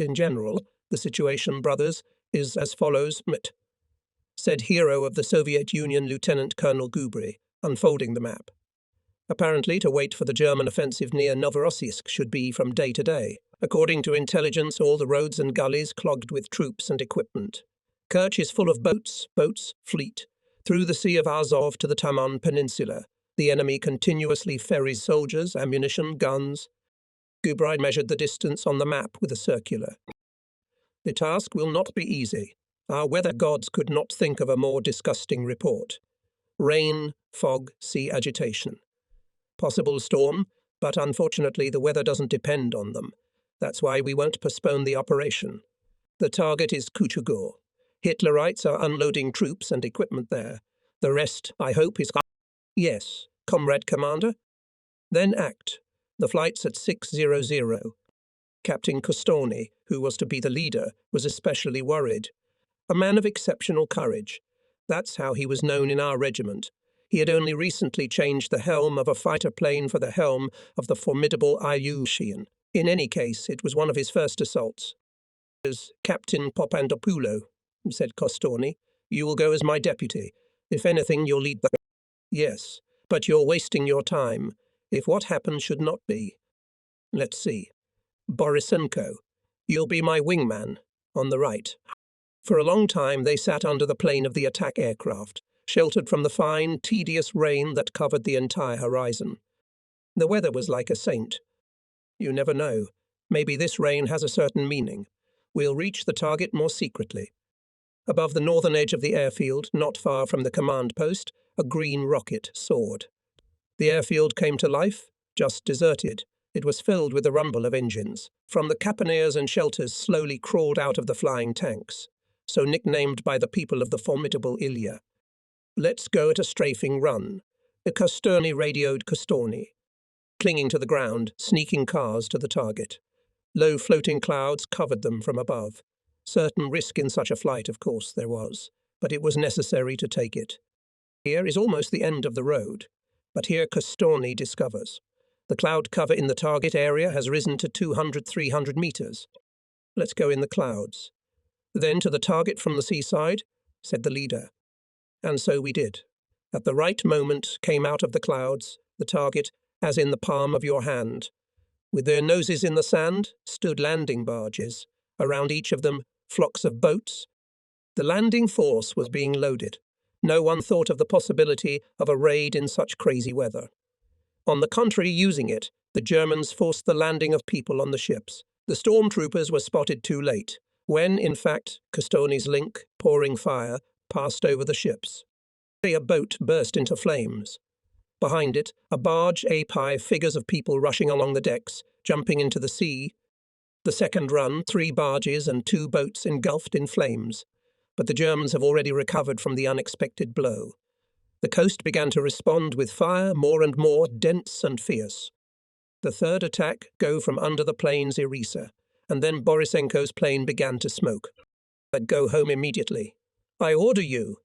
In general, the situation, brothers, is as follows, said hero of the Soviet Union Lieutenant Colonel Gubry, unfolding the map. Apparently, to wait for the German offensive near Novorossiysk should be from day to day. According to intelligence, all the roads and gullies clogged with troops and equipment. Kerch is full of boats, fleet. Through the Sea of Azov to the Taman Peninsula, the enemy continuously ferries soldiers, ammunition, guns. Gubry measured the distance on the map with a circular. The task will not be easy. Our weather gods could not think of a more disgusting report. Rain, fog, sea agitation. Possible storm, but unfortunately the weather doesn't depend on them. That's why we won't postpone the operation. The target is Kuchugor. Hitlerites are unloading troops and equipment there. The rest, I hope, is... Yes, Comrade Commander. Then act. The flight's at 6:00. Captain Costoni, who was to be the leader, was especially worried. A man of exceptional courage. That's how he was known in our regiment. He had only recently changed the helm of a fighter plane for the helm of the formidable Ilyushin. In any case, it was one of his first assaults. As Captain Popandopoulo, said Costoni, you will go as my deputy. If anything, you'll lead the... Yes, but you're wasting your time. If what happens should not be. Let's see. Borisenko, you'll be my wingman, on the right. For a long time they sat under the plane of the attack aircraft, sheltered from the fine, tedious rain that covered the entire horizon. The weather was like a saint. You never know. Maybe this rain has a certain meaning. We'll reach the target more secretly. Above the northern edge of the airfield, not far from the command post, a green rocket soared. The airfield came to life, just deserted. It was filled with the rumble of engines. From the caponiers and shelters slowly crawled out of the flying tanks, so nicknamed by the people of the formidable Ilya. Let's go at a strafing run. Costoni radioed Costoni. Clinging to the ground, sneaking cars to the target. Low floating clouds covered them from above. Certain risk in such a flight, of course, there was, but it was necessary to take it. Here is almost the end of the road, but here Costoni discovers. The cloud cover in the target area has risen to 200-300 meters. Let's go in the clouds. Then to the target from the seaside, said the leader. And so we did. At the right moment came out of the clouds, the target, as in the palm of your hand. With their noses in the sand stood landing barges. Around each of them, flocks of boats. The landing force was being loaded. No one thought of the possibility of a raid in such crazy weather. On the contrary, using it, the Germans forced the landing of people on the ships. The stormtroopers were spotted too late, when, in fact, Costoni's link, pouring fire, passed over the ships. A boat burst into flames. Behind it, a barge ape-high, figures of people rushing along the decks, jumping into the sea. The second run, 3 barges and 2 boats engulfed in flames. But the Germans have already recovered from the unexpected blow. The coast began to respond with fire, more and more dense and fierce. The third attack go from under the plane's Irisa, and then Borisenko's plane began to smoke. But go home immediately. I order you,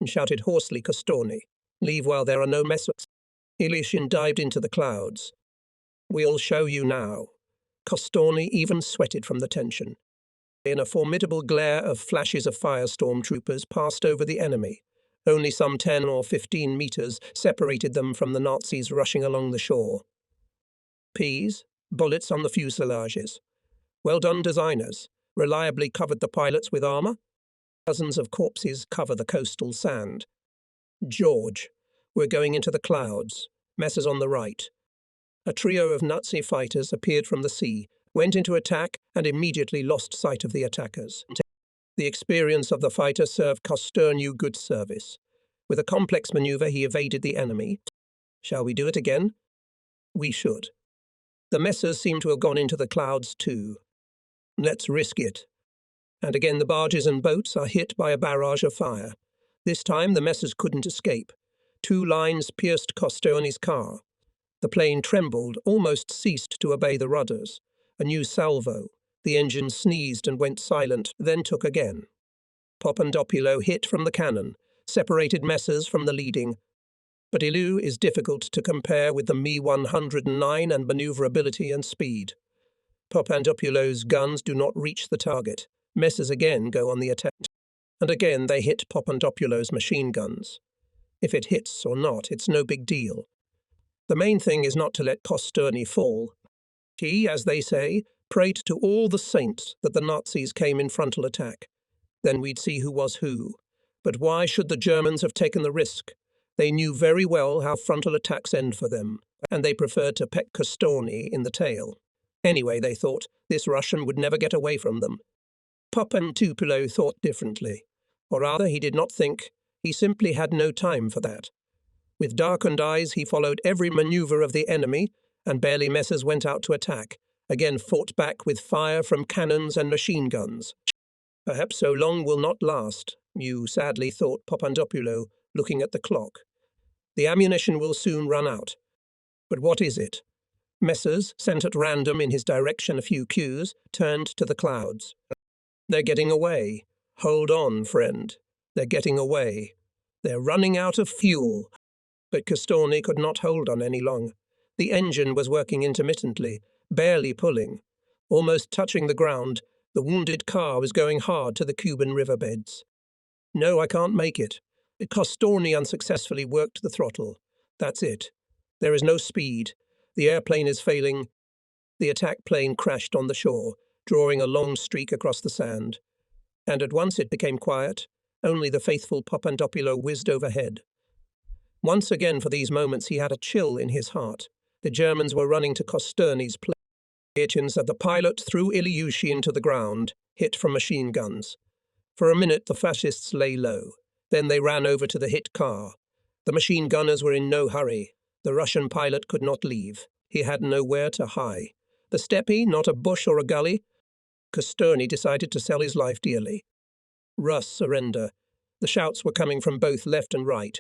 shouted hoarsely Costoni. Leave while there are no messages. Ilyushin dived into the clouds. We'll show you now. Costoni even sweated from the tension. In a formidable glare of flashes of fire, stormtroopers passed over the enemy. Only some 10 or 15 meters separated them from the Nazis rushing along the shore. Bullets on the fuselages. Well done, designers. Reliably covered the pilots with armor. Dozens of corpses cover the coastal sand. George, we're going into the clouds. Messers on the right. A trio of Nazi fighters appeared from the sea, went into attack, and immediately lost sight of the attackers. The experience of the fighter served Costoni good service. With a complex maneuver, he evaded the enemy. Shall we do it again? We should. The messers seem to have gone into the clouds too. Let's risk it. And again the barges and boats are hit by a barrage of fire. This time the messers couldn't escape. 2 lines pierced Costoni's car. The plane trembled, almost ceased to obey the rudders. A new salvo. The engine sneezed and went silent, then took again. Popandopoulo hit from the cannon, separated messers from the leading. But Ilu is difficult to compare with the Mi-109 and maneuverability and speed. Papandopulo's guns do not reach the target. Messes again go on the attack, and again they hit Papandopulo's machine guns. If it hits or not, it's no big deal. The main thing is not to let Costerney fall. He, as they say, prayed to all the saints that the Nazis came in frontal attack. Then we'd see who was who. But why should the Germans have taken the risk? They knew very well how frontal attacks end for them, and they preferred to peck Costerney in the tail. Anyway, they thought, this Russian would never get away from them. Papandopulo thought differently. Or rather, he did not think. He simply had no time for that. With darkened eyes, he followed every maneuver of the enemy, and barely Messers went out to attack, again fought back with fire from cannons and machine guns. Perhaps so long will not last, sadly thought Papandopulo, looking at the clock. The ammunition will soon run out. But what is it? Messers, sent at random in his direction a few cues, turned to the clouds. They're getting away. Hold on, friend. They're getting away. They're running out of fuel. But Costerney could not hold on any longer. The engine was working intermittently, barely pulling. Almost touching the ground, the wounded car was going hard to the Cuban riverbeds. No, I can't make it. Costerney unsuccessfully worked the throttle. That's it. There is no speed. The airplane is failing. The attack plane crashed on the shore, drawing a long streak across the sand. And at once it became quiet. Only the faithful Papandopulo whizzed overhead. Once again for these moments he had a chill in his heart. The Germans were running to Costerney's plane. The pilot threw Ilyushin into the ground, hit from machine guns. For a minute the fascists lay low. Then they ran over to the hit car. The machine gunners were in no hurry. The Russian pilot could not leave. He had nowhere to hide. The steppe, not a bush or a gully. Costerney decided to sell his life dearly. Russ, surrender. The shouts were coming from both left and right.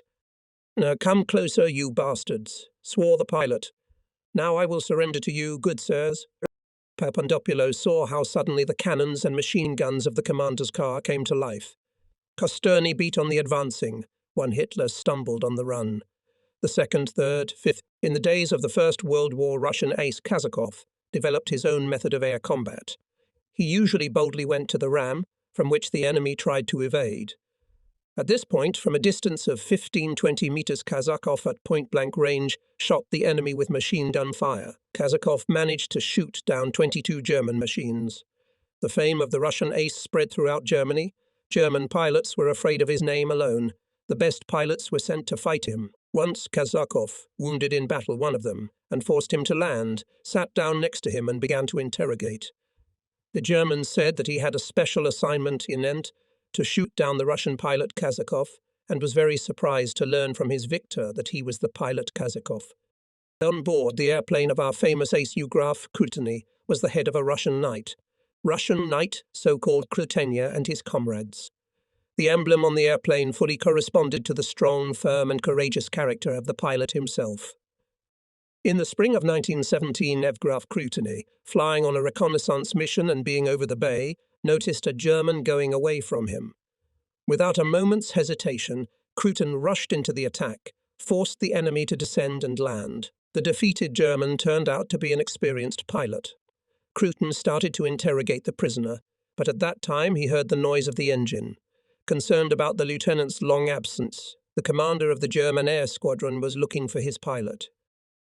Now come closer, you bastards, swore the pilot. Now I will surrender to you, good sirs. Papandopulo saw how suddenly the cannons and machine guns of the commander's car came to life. Costerney beat on the advancing. One Hitler stumbled on the run. The second, third, fifth. In the days of the First World War, Russian ace Kazakov developed his own method of air combat. He usually boldly went to the ram, from which the enemy tried to evade. At this point, from a distance of 15-20 meters, Kazakov at point-blank range shot the enemy with machine gun fire. Kazakov managed to shoot down 22 German machines. The fame of the Russian ace spread throughout Germany. German pilots were afraid of his name alone. The best pilots were sent to fight him. Once Kazakov wounded in battle one of them and forced him to land, sat down next to him and began to interrogate. The Germans said that he had a special assignment in Ent to shoot down the Russian pilot Kazakov, and was very surprised to learn from his victor that he was the pilot Kazakov. On board the airplane of our famous ace Graf Krutenny was the head of a Russian knight. Russian knight, so-called Krutenia and his comrades. The emblem on the airplane fully corresponded to the strong, firm and courageous character of the pilot himself. In the spring of 1917, Graf Krutenny, flying on a reconnaissance mission and being over the bay, noticed a German going away from him. Without a moment's hesitation, Kruten rushed into the attack, forced the enemy to descend and land. The defeated German turned out to be an experienced pilot. Kruten started to interrogate the prisoner, but at that time he heard the noise of the engine. Concerned about the lieutenant's long absence, the commander of the German air squadron was looking for his pilot.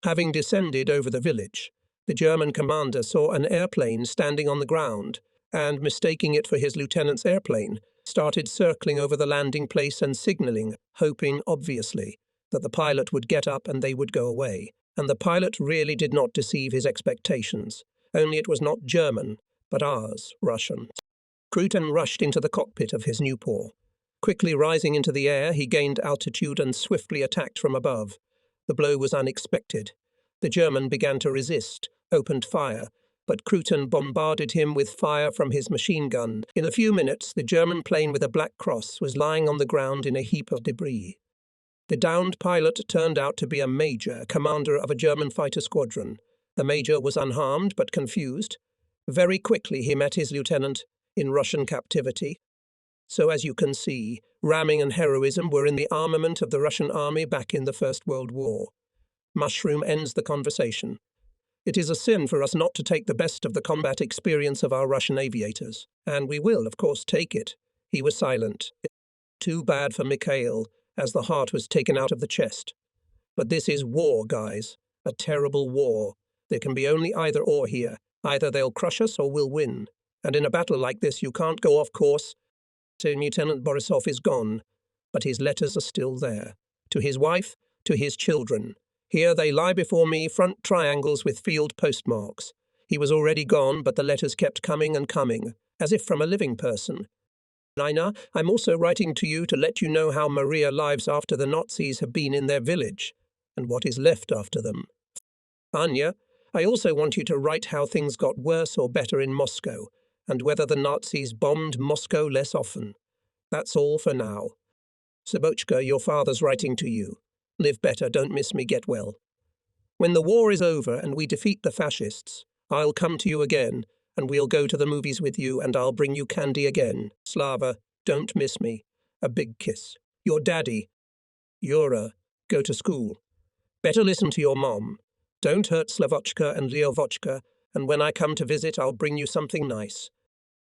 Having descended over the village, the German commander saw an airplane standing on the ground, and, mistaking it for his lieutenant's airplane, started circling over the landing place and signalling, hoping, obviously, that the pilot would get up and they would go away. And the pilot really did not deceive his expectations, only it was not German, but ours, Russian. Kruten rushed into the cockpit of his Nieuport. Quickly rising into the air, he gained altitude and swiftly attacked from above. The blow was unexpected. The German began to resist, opened fire, but Kruten bombarded him with fire from his machine gun. In a few minutes, the German plane with a black cross was lying on the ground in a heap of debris. The downed pilot turned out to be a major, commander of a German fighter squadron. The major was unharmed but confused. Very quickly he met his lieutenant in Russian captivity. So as you can see, ramming and heroism were in the armament of the Russian army back in the First World War. Mushroom ends the conversation. It is a sin for us not to take the best of the combat experience of our Russian aviators, and we will, of course, take it. He was silent. Too bad for Mikhail, as the heart was taken out of the chest. But this is war, guys. A terrible war. There can be only either or here. Either they'll crush us or we'll win. And in a battle like this, you can't go off course. So Lieutenant Borisov is gone, but his letters are still there. To his wife, to his children. Here they lie before me, front triangles with field postmarks. He was already gone, but the letters kept coming and coming, as if from a living person. Nina, I'm also writing to you to let you know how Maria lives after the Nazis have been in their village, and what is left after them. Anya, I also want you to write how things got worse or better in Moscow, and whether the Nazis bombed Moscow less often. That's all for now. Sabochka, your father's writing to you. Live better, don't miss me, get well. When the war is over and we defeat the fascists, I'll come to you again, and we'll go to the movies with you, and I'll bring you candy again. Slava, don't miss me. A big kiss. Your daddy. Yura, go to school. Better listen to your mom. Don't hurt Slavochka and Leovochka, and when I come to visit, I'll bring you something nice.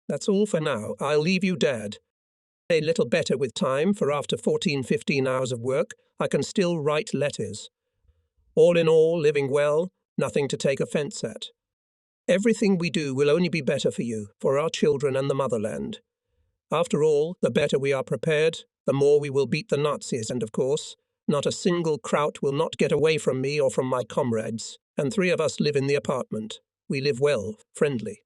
That's all for now. I'll leave you, Dad. A little better with time, for after 14-15 hours of work, I can still write letters. All in all, living well, nothing to take offence at. Everything we do will only be better for you, for our children and the motherland. After all, the better we are prepared, the more we will beat the Nazis, and of course, not a single Kraut will not get away from me or from my comrades, and 3 of us live in the apartment. We live well, friendly,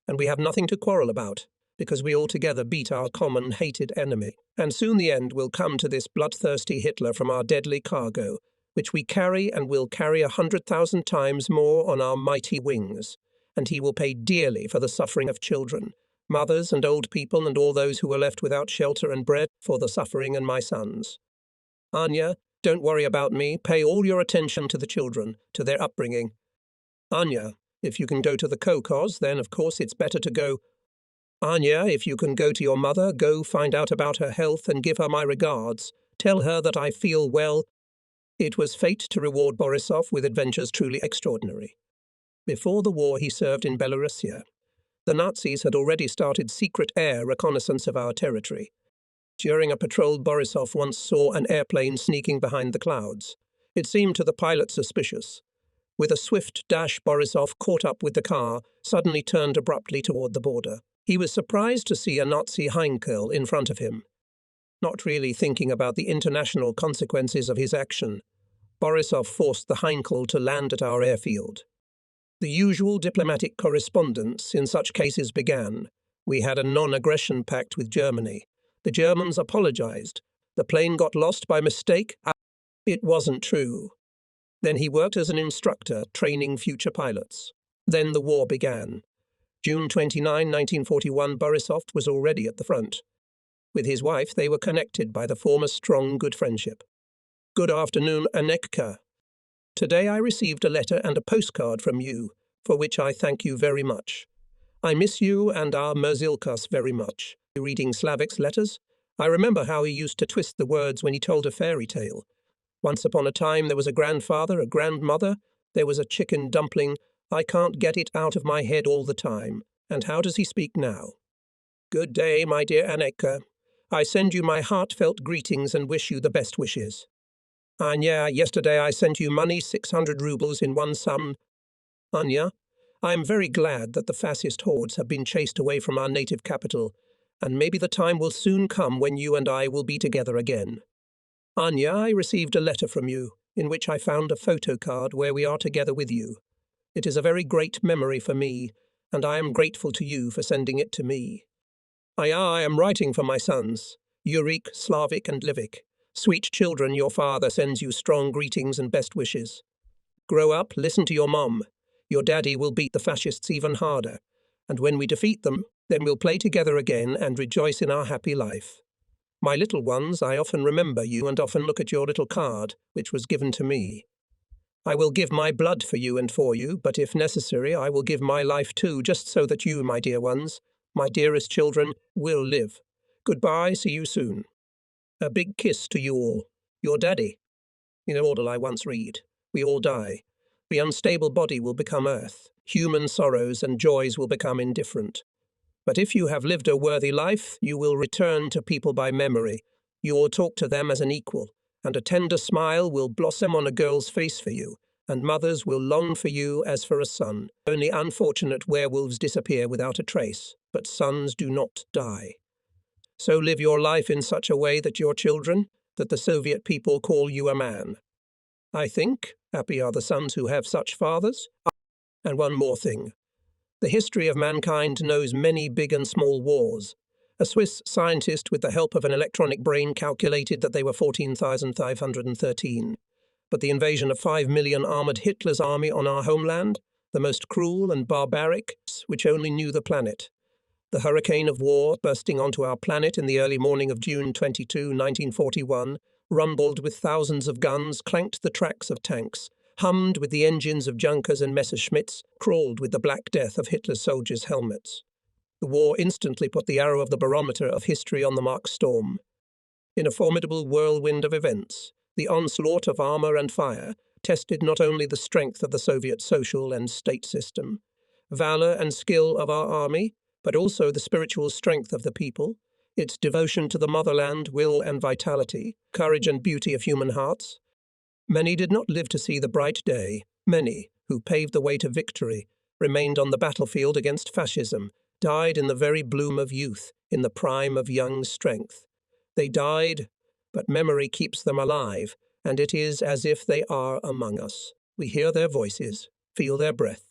and we have nothing to quarrel about, because we all together beat our common hated enemy. And soon the end will come to this bloodthirsty Hitler from our deadly cargo, which we carry and will carry 100,000 times more on our mighty wings, and he will pay dearly for the suffering of children, mothers and old people and all those who were left without shelter and bread, for the suffering and my sons. Anya, don't worry about me. Pay all your attention to the children, to their upbringing. Anya, if you can go to the Kokos, then of course it's better to go. Anya, if you can go to your mother, go find out about her health and give her my regards. Tell her that I feel well. It was fate to reward Borisov with adventures truly extraordinary. Before the war he served in Belarusia. The Nazis had already started secret air reconnaissance of our territory. During a patrol, Borisov once saw an airplane sneaking behind the clouds. It seemed to the pilot suspicious. With a swift dash, Borisov caught up with the car, suddenly turned abruptly toward the border. He was surprised to see a Nazi Heinkel in front of him. Not really thinking about the international consequences of his action, Borisov forced the Heinkel to land at our airfield. The usual diplomatic correspondence in such cases began. We had a non-aggression pact with Germany. The Germans apologized. The plane got lost by mistake. It wasn't true. Then he worked as an instructor, training future pilots. Then the war began. June 29, 1941, Borisov was already at the front. With his wife, they were connected by the former strong good friendship. Good afternoon, Anekka. Today I received a letter and a postcard from you, for which I thank you very much. I miss you and our Merzilkas very much. Reading Slavik's letters, I remember how he used to twist the words when he told a fairy tale. Once upon a time there was a grandfather, a grandmother, there was a chicken dumpling. I can't get it out of my head all the time. And how does he speak now? Good day, my dear Aneka. I send you my heartfelt greetings and wish you the best wishes. Anya, yesterday I sent you money, 600 rubles in one sum. Anya, I am very glad that the fascist hordes have been chased away from our native capital, and maybe the time will soon come when you and I will be together again. Anya, I received a letter from you, in which I found a photo card where we are together with you. It is a very great memory for me, and I am grateful to you for sending it to me. I am writing for my sons, Yurik, Slavik, and Livik. Sweet children, your father sends you strong greetings and best wishes. Grow up, listen to your mom. Your daddy will beat the fascists even harder, and when we defeat them, then we'll play together again and rejoice in our happy life. My little ones, I often remember you and often look at your little card, which was given to me. I will give my blood for you and for you, but if necessary, I will give my life too, just so that you, my dear ones, my dearest children, will live. Goodbye, see you soon. A big kiss to you all. Your daddy. In an order I once read, we all die. The unstable body will become earth. Human sorrows and joys will become indifferent. But if you have lived a worthy life, you will return to people by memory. You will talk to them as an equal, and a tender smile will blossom on a girl's face for you, and mothers will long for you as for a son. Only unfortunate werewolves disappear without a trace, but sons do not die. So live your life in such a way that your children, that the Soviet people call you a man. I think, happy are the sons who have such fathers. And one more thing. The history of mankind knows many big and small wars. A Swiss scientist with the help of an electronic brain calculated that they were 14,513. But the invasion of 5 million armoured Hitler's army on our homeland, the most cruel and barbaric, which only knew the planet. The hurricane of war bursting onto our planet in the early morning of June 22, 1941, rumbled with thousands of guns, clanked the tracks of tanks, hummed with the engines of Junkers and Messerschmitts, crawled with the Black Death of Hitler's soldiers' helmets. The war instantly put the arrow of the barometer of history on the mark storm. In a formidable whirlwind of events, the onslaught of armour and fire tested not only the strength of the Soviet social and state system, valour and skill of our army, but also the spiritual strength of the people, its devotion to the motherland, will and vitality, courage and beauty of human hearts. Many did not live to see the bright day. Many, who paved the way to victory, remained on the battlefield against fascism, died in the very bloom of youth, in the prime of young strength. They died, but memory keeps them alive, and it is as if they are among us. We hear their voices, feel their breath.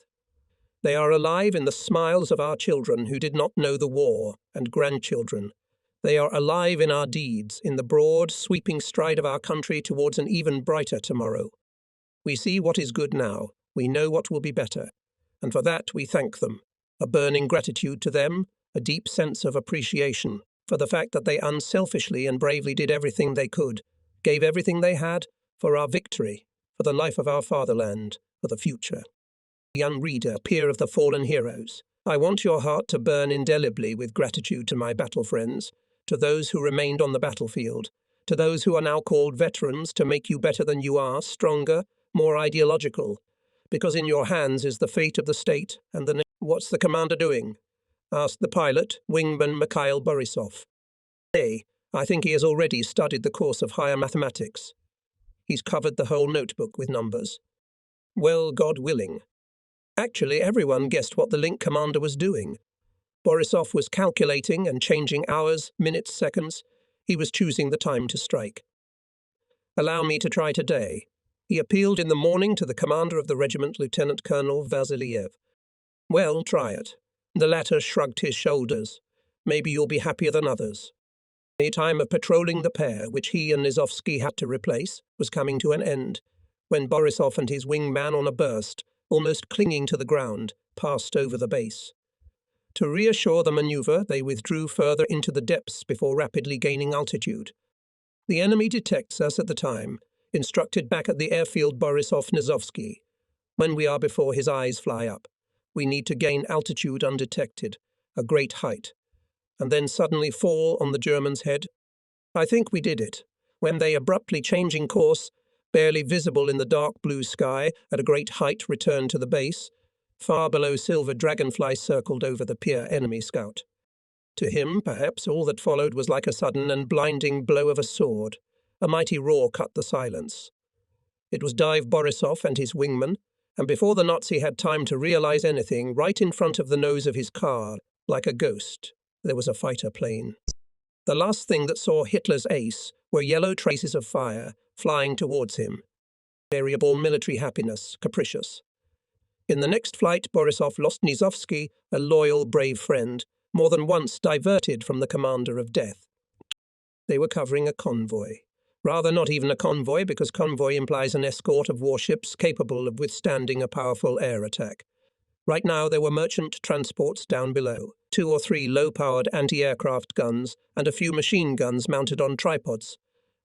They are alive in the smiles of our children who did not know the war, and grandchildren. They are alive in our deeds, in the broad, sweeping stride of our country towards an even brighter tomorrow. We see what is good now, we know what will be better, and for that we thank them. A burning gratitude to them, a deep sense of appreciation for the fact that they unselfishly and bravely did everything they could, gave everything they had for our victory, for the life of our fatherland, for the future. Young reader, peer of the fallen heroes, I want your heart to burn indelibly with gratitude to my battle friends, to those who remained on the battlefield, to those who are now called veterans, to make you better than you are, stronger, more ideological, because in your hands is the fate of the state and the... What's the commander doing? Asked the pilot, wingman Mikhail Borisov. I think he has already studied the course of higher mathematics. He's covered the whole notebook with numbers. Well, God willing. Actually, everyone guessed what the link commander was doing. Borisov was calculating and changing hours, minutes, seconds. He was choosing the time to strike. Allow me to try today. He appealed in the morning to the commander of the regiment, Lieutenant Colonel Vasiliev. Well, try it. The latter shrugged his shoulders. Maybe you'll be happier than others. The time of patrolling the pair, which he and Nizovsky had to replace, was coming to an end, when Borisov and his wingman on a burst, almost clinging to the ground, passed over the base. To reassure the maneuver, they withdrew further into the depths before rapidly gaining altitude. The enemy detects us at the time, instructed back at the airfield Borisov-Nizovsky. When we are before his eyes fly up, we need to gain altitude undetected, a great height, and then suddenly fall on the Germans' head. I think we did it, when they, abruptly changing course, barely visible in the dark blue sky, at a great height returned to the base. Far below, silver dragonfly circled over the pier enemy scout. To him, perhaps, all that followed was like a sudden and blinding blow of a sword. A mighty roar cut the silence. It was Dive Borisov and his wingman, and before the Nazi had time to realize anything, right in front of the nose of his car, like a ghost, there was a fighter plane. The last thing that saw Hitler's ace were yellow traces of fire flying towards him. Variable military happiness, capricious. In the next flight, Borisov lost Nizovsky, a loyal, brave friend, more than once diverted from the commander of death. They were covering a convoy. Rather not even a convoy, because convoy implies an escort of warships capable of withstanding a powerful air attack. Right now there were merchant transports down below, 2 or 3 low-powered anti-aircraft guns and a few machine guns mounted on tripods.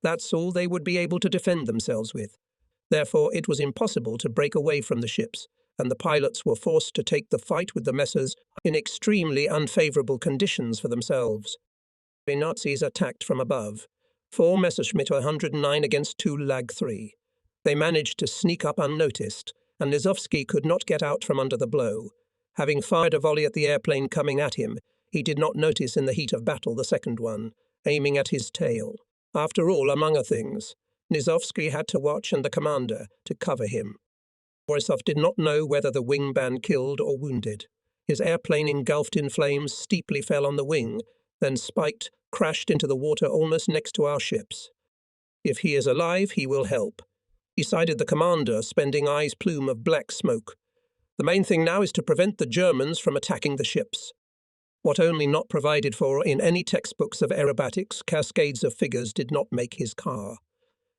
That's all they would be able to defend themselves with. Therefore it was impossible to break away from the ships, and the pilots were forced to take the fight with the Messers in extremely unfavourable conditions for themselves. The Nazis attacked from above. 4 Messerschmitt 109 against 2 Lag 3. They managed to sneak up unnoticed, and Nizovsky could not get out from under the blow. Having fired a volley at the airplane coming at him, he did not notice in the heat of battle the second one, aiming at his tail. After all, among other things, Nizovsky had to watch and the commander to cover him. Borisov did not know whether the wingman killed or wounded. His airplane, engulfed in flames, steeply fell on the wing, then spiked, crashed into the water almost next to our ships. If he is alive, he will help, decided the commander, spending eyes plume of black smoke. The main thing now is to prevent the Germans from attacking the ships. What only not provided for in any textbooks of aerobatics, cascades of figures did not make his car.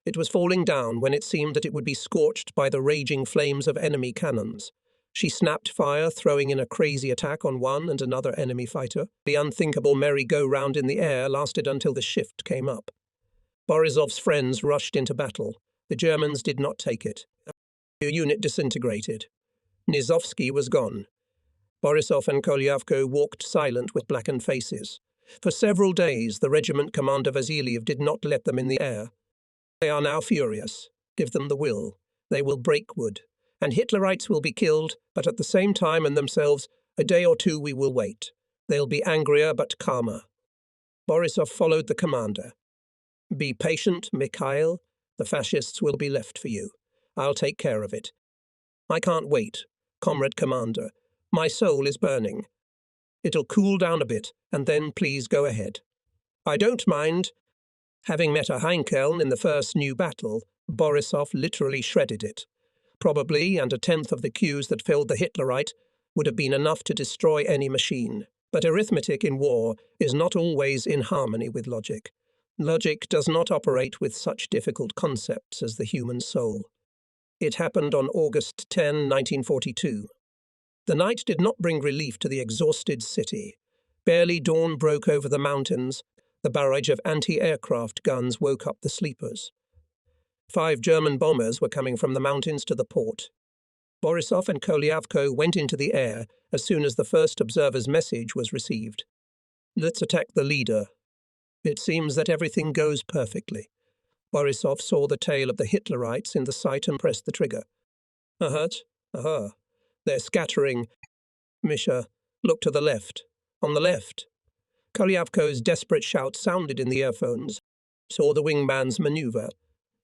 It was falling down when it seemed that it would be scorched by the raging flames of enemy cannons. She snapped fire, throwing in a crazy attack on one and another enemy fighter. The unthinkable merry-go-round in the air lasted until the shift came up. Borisov's friends rushed into battle. The Germans did not take it. The unit disintegrated. Nizovsky was gone. Borisov and Kolyavko walked silent with blackened faces. For several days, the regiment commander Vasiliev did not let them in the air. They are now furious. Give them the will. They will break wood. And Hitlerites will be killed, but at the same time and themselves, a day or two we will wait. They'll be angrier but calmer. Borisov followed the commander. Be patient, Mikhail. The fascists will be left for you. I'll take care of it. I can't wait, comrade commander. My soul is burning. It'll cool down a bit, and then please go ahead. I don't mind. Having met a Heinkel in the first new battle, Borisov literally shredded it. Probably, and a tenth of the cues that filled the Hitlerite would have been enough to destroy any machine. But arithmetic in war is not always in harmony with logic. Logic does not operate with such difficult concepts as the human soul. It happened on August 10, 1942. The night did not bring relief to the exhausted city. Barely dawn broke over the mountains. The barrage of anti-aircraft guns woke up the sleepers. 5 German bombers were coming from the mountains to the port. Borisov and Kolyavko went into the air as soon as the first observer's message was received. Let's attack the leader. It seems that everything goes perfectly. Borisov saw the tail of the Hitlerites in the sight and pressed the trigger. Aha. They're scattering. Misha, look to the left. On the left. Kolyavko's desperate shout sounded in the earphones. Saw the wingman's maneuver.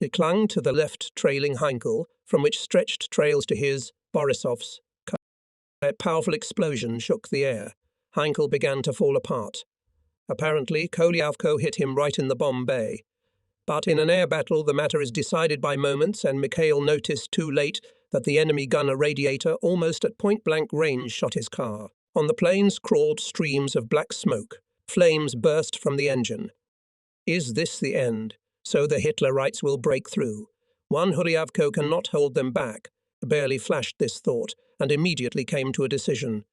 It clung to the left trailing Heinkel, from which stretched trails to his, Borisov's. A powerful explosion shook the air. Heinkel began to fall apart. Apparently, Kolyavko hit him right in the bomb bay. But in an air battle, the matter is decided by moments, and Mikhail noticed too late that the enemy gunner radiator, almost at point-blank range, shot his car. On the plains crawled streams of black smoke. Flames burst from the engine. Is this the end? So the Hitlerites will break through. One Huryavko cannot hold them back. Barely flashed this thought, and immediately came to a decision.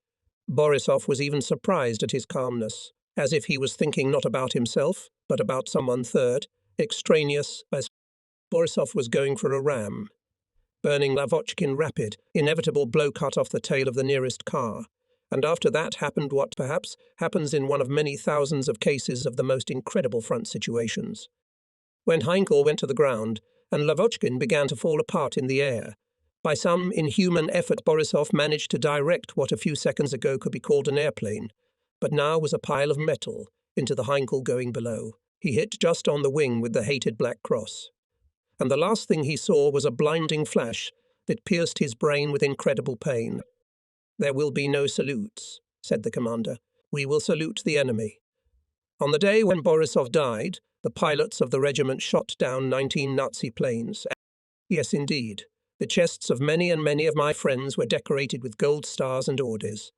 Borisov was even surprised at his calmness, as if he was thinking not about himself, but about someone third, extraneous, as Borisov was going for a ram. Burning Lavochkin rapid, inevitable blow cut off the tail of the nearest car. And after that happened what perhaps happens in one of many thousands of cases of the most incredible front situations. When Heinkel went to the ground, and Lavochkin began to fall apart in the air, by some inhuman effort Borisov managed to direct what a few seconds ago could be called an airplane, but now was a pile of metal, into the Heinkel going below. He hit just on the wing with the hated black cross. And the last thing he saw was a blinding flash that pierced his brain with incredible pain. There will be no salutes, said the commander. We will salute the enemy. On the day when Borisov died, the pilots of the regiment shot down 19 Nazi planes. Yes, indeed. The chests of many and many of my friends were decorated with gold stars and orders.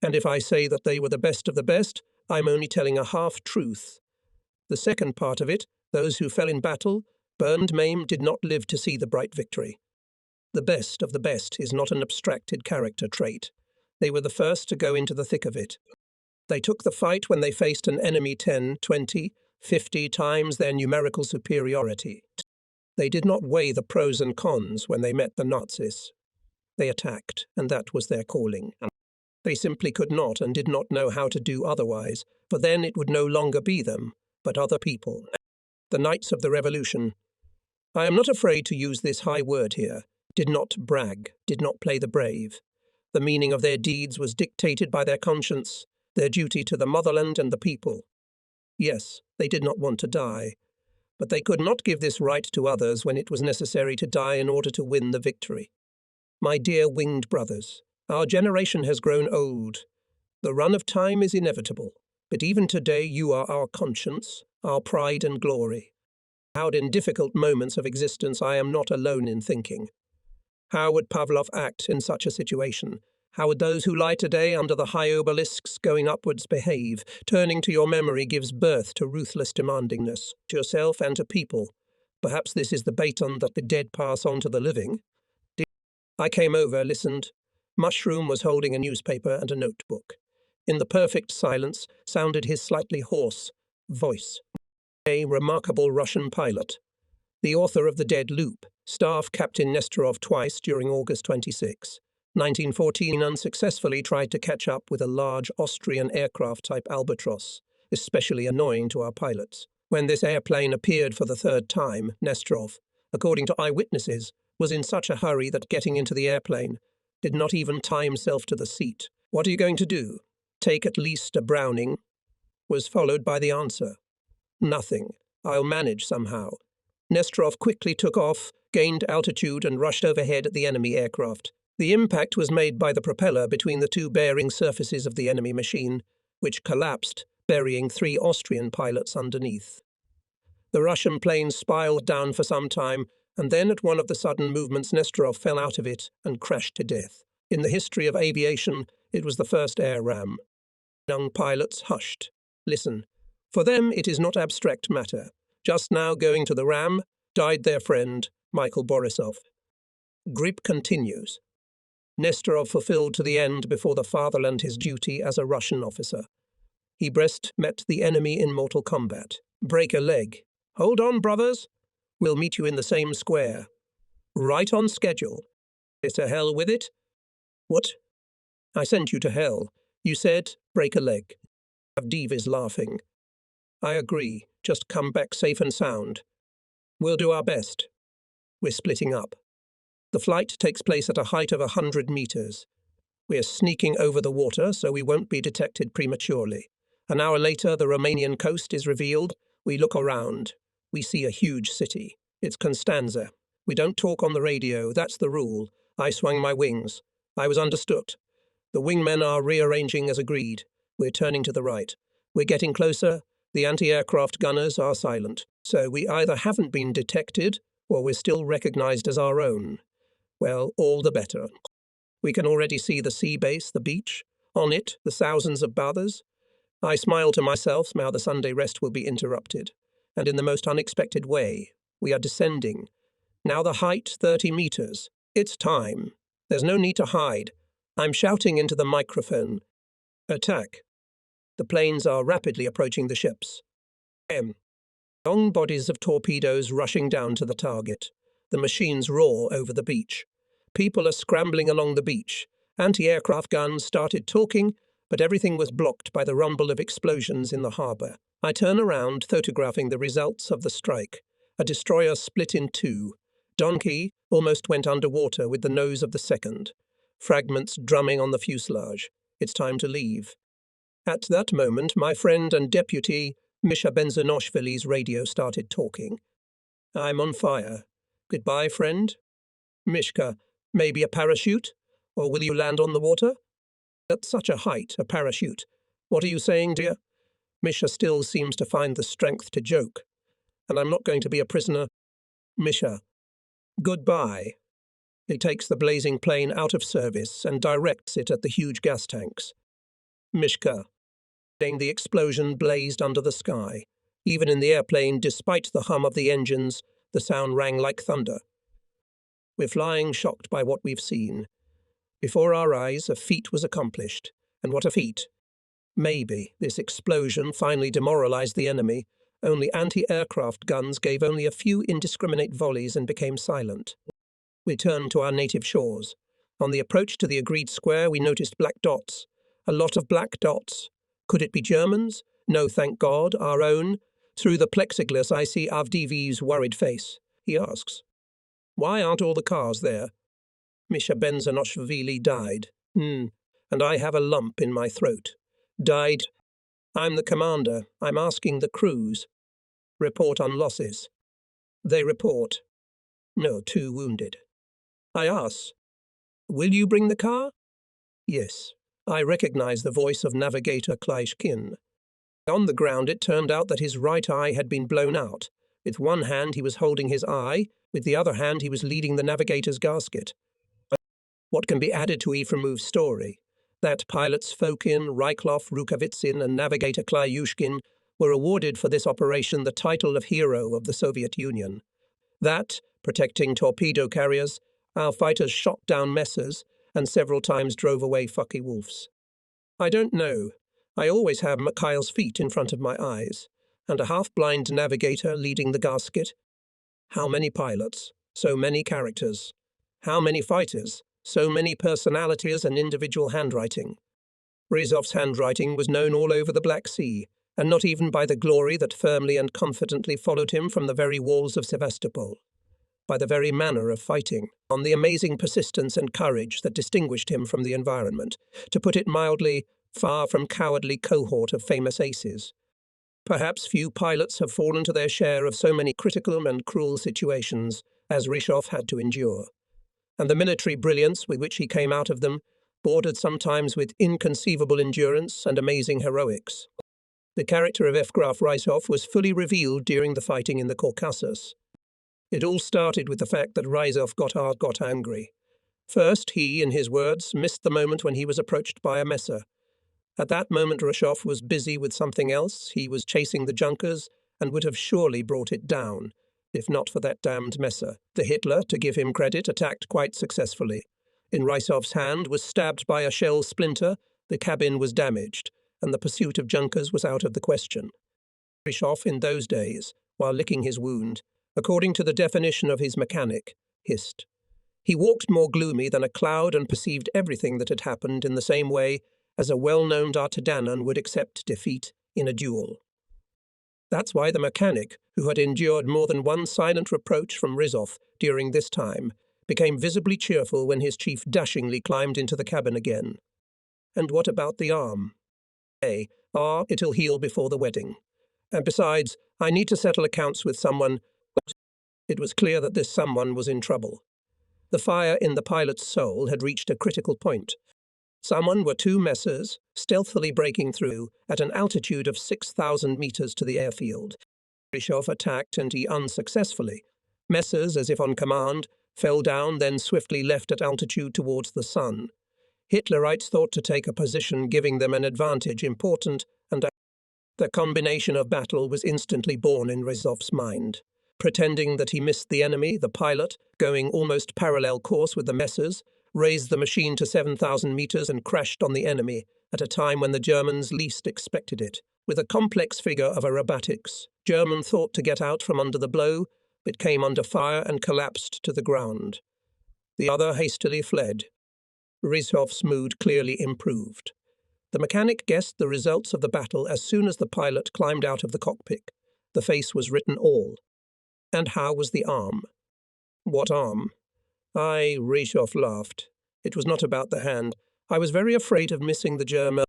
And if I say that they were the best of the best, I'm only telling a half-truth. The second part of it, those who fell in battle, burned, maimed, did not live to see the bright victory. The best of the best is not an abstracted character trait. They were the first to go into the thick of it. They took the fight when they faced an enemy 10, 20, 50 times their numerical superiority. They did not weigh the pros and cons when they met the Nazis. They attacked, and that was their calling. They simply could not and did not know how to do otherwise, for then it would no longer be them, but other people. The Knights of the Revolution. I am not afraid to use this high word here. did not brag, did not play the brave. The meaning of their deeds was dictated by their conscience, their duty to the motherland and the people. Yes, they did not want to die, but they could not give this right to others when it was necessary to die in order to win the victory. My dear winged brothers, our generation has grown old. The run of time is inevitable, but even today you are our conscience, our pride and glory. How in difficult moments of existence I am not alone in thinking. How would Pavlov act in such a situation? How would those who lie today under the high obelisks going upwards behave? Turning to your memory gives birth to ruthless demandingness, to yourself and to people. Perhaps this is the baton that the dead pass on to the living. I came over, listened. Mushroom was holding a newspaper and a notebook. In the perfect silence sounded his slightly hoarse voice. A remarkable Russian pilot. The author of The Dead Loop, Staff Captain Nesterov twice during August 26, 1914 unsuccessfully tried to catch up with a large Austrian aircraft type Albatros, especially annoying to our pilots. When this airplane appeared for the third time, Nesterov, according to eyewitnesses, was in such a hurry that getting into the airplane did not even tie himself to the seat. "What are you going to do? Take at least a Browning?" was followed by the answer. "Nothing. I'll manage somehow." Nesterov quickly took off, gained altitude and rushed overhead at the enemy aircraft. The impact was made by the propeller between the two bearing surfaces of the enemy machine, which collapsed, burying 3 Austrian pilots underneath. The Russian plane spiraled down for some time, and then at one of the sudden movements Nesterov fell out of it and crashed to death. In the history of aviation, it was the first air ram. Young pilots hushed. Listen. For them it is not abstract matter. Just now going to the ram, died their friend, Michael Borisov. Grip continues. Nesterov fulfilled to the end before the fatherland his duty as a Russian officer. He met the enemy in mortal combat. Break a leg. Hold on, brothers. We'll meet you in the same square. Right on schedule. To hell with it. What? I sent you to hell. You said, break a leg. Avdiv is laughing. I agree. Just come back safe and sound. We'll do our best. We're splitting up. The flight takes place at a height of 100 meters. We're sneaking over the water so we won't be detected prematurely. An hour later, the Romanian coast is revealed. We look around. We see a huge city. It's Constanza. We don't talk on the radio. That's the rule. I swung my wings. I was understood. The wingmen are rearranging as agreed. We're turning to the right. We're getting closer. The anti-aircraft gunners are silent. So we either haven't been detected or we're still recognized as our own. Well, all the better. We can already see the sea base, the beach. On it, the thousands of bathers. I smile to myself now the Sunday rest will be interrupted. And in the most unexpected way, we are descending. Now the height, 30 meters. It's time. There's no need to hide. I'm shouting into the microphone. Attack. The planes are rapidly approaching the ships. Long bodies of torpedoes rushing down to the target. The machines roar over the beach. People are scrambling along the beach. Anti-aircraft guns started talking, but everything was blocked by the rumble of explosions in the harbour. I turn around, photographing the results of the strike. A destroyer split in 2. Donkey almost went underwater with the nose of the second. Fragments drumming on the fuselage. It's time to leave. At that moment, my friend and deputy, Misha Benzinoshvili's radio started talking. I'm on fire. Goodbye, friend. Mishka, maybe a parachute? Or will you land on the water? At such a height, a parachute. What are you saying, dear? Misha still seems to find the strength to joke. And I'm not going to be a prisoner. Misha. Goodbye. He takes the blazing plane out of service and directs it at the huge gas tanks. Mishka. The explosion blazed under the sky. Even in the airplane, despite the hum of the engines, the sound rang like thunder. We're flying, shocked by what we've seen. Before our eyes, a feat was accomplished. And what a feat! Maybe this explosion finally demoralized the enemy. Only anti-aircraft guns gave only a few indiscriminate volleys and became silent. We turned to our native shores. On the approach to the agreed square, we noticed black dots. A lot of black dots. Could it be Germans? No, thank God, our own. Through the plexiglass, I see Avdiv's worried face. He asks, "Why aren't all the cars there?" Misha Benzanoshvili died. And I have a lump in my throat. Died. I'm the commander. I'm asking the crews. Report on losses. They report. No, 2 wounded. I ask, will you bring the car? Yes. I recognize the voice of Navigator Kleishkin. On the ground, it turned out that his right eye had been blown out. With one hand, he was holding his eye. With the other hand, he was leading the navigator's gasket. What can be added to Efremov's story? That pilots Fokin, Ryklov, Rukavitsin, and navigator Klyushkin were awarded for this operation the title of Hero of the Soviet Union. That, protecting torpedo carriers, our fighters shot down messers and several times drove away Focke-Wulfs. I don't know. I always have Mikhail's feet in front of my eyes, and a half-blind navigator leading the gasket. How many pilots? So many characters. How many fighters? So many personalities and individual handwriting. Ryzhov's handwriting was known all over the Black Sea, and not even by the glory that firmly and confidently followed him from the very walls of Sevastopol. By the very manner of fighting, on the amazing persistence and courage that distinguished him from the environment, to put it mildly, far from cowardly cohort of famous aces. Perhaps few pilots have fallen to their share of so many critical and cruel situations as Ryzhov had to endure. And the military brilliance with which he came out of them bordered sometimes with inconceivable endurance and amazing heroics. The character of Evgraf Ryzhov was fully revealed during the fighting in the Caucasus. It all started with the fact that Ryzhov got angry. First, he, in his words, missed the moment when he was approached by a messer. At that moment, Ryzhov was busy with something else. He was chasing the Junkers and would have surely brought it down, if not for that damned messer. The Hitler, to give him credit, attacked quite successfully. In Ryzhov's hand was stabbed by a shell splinter, the cabin was damaged, and the pursuit of Junkers was out of the question. Ryzhov, in those days, while licking his wound, according to the definition of his mechanic, hissed. He walked more gloomy than a cloud and perceived everything that had happened in the same way as a well-known D'Artagnan would accept defeat in a duel. That's why the mechanic, who had endured more than one silent reproach from Ryzhov during this time, became visibly cheerful when his chief dashingly climbed into the cabin again. And what about the arm? It'll heal before the wedding. And besides, I need to settle accounts with someone. It was clear that this someone was in trouble. The fire in the pilot's soul had reached a critical point. Someone were 2 messers, stealthily breaking through at an altitude of 6,000 meters to the airfield. Ryzhov attacked, and he unsuccessfully. Messers, as if on command, fell down, then swiftly left at altitude towards the sun. Hitlerites thought to take a position giving them an advantage important, and the combination of battle was instantly born in Ryzhov's mind. Pretending that he missed the enemy, the pilot, going almost parallel course with the messers, raised the machine to 7,000 meters and crashed on the enemy at a time when the Germans least expected it. With a complex figure of aerobatics, German thought to get out from under the blow, but came under fire and collapsed to the ground. The other hastily fled. Ryzhov's mood clearly improved. The mechanic guessed the results of the battle as soon as the pilot climbed out of the cockpit. The face was written all. And how was the arm? What arm? Ryzhov laughed. It was not about the hand. I was very afraid of missing the German.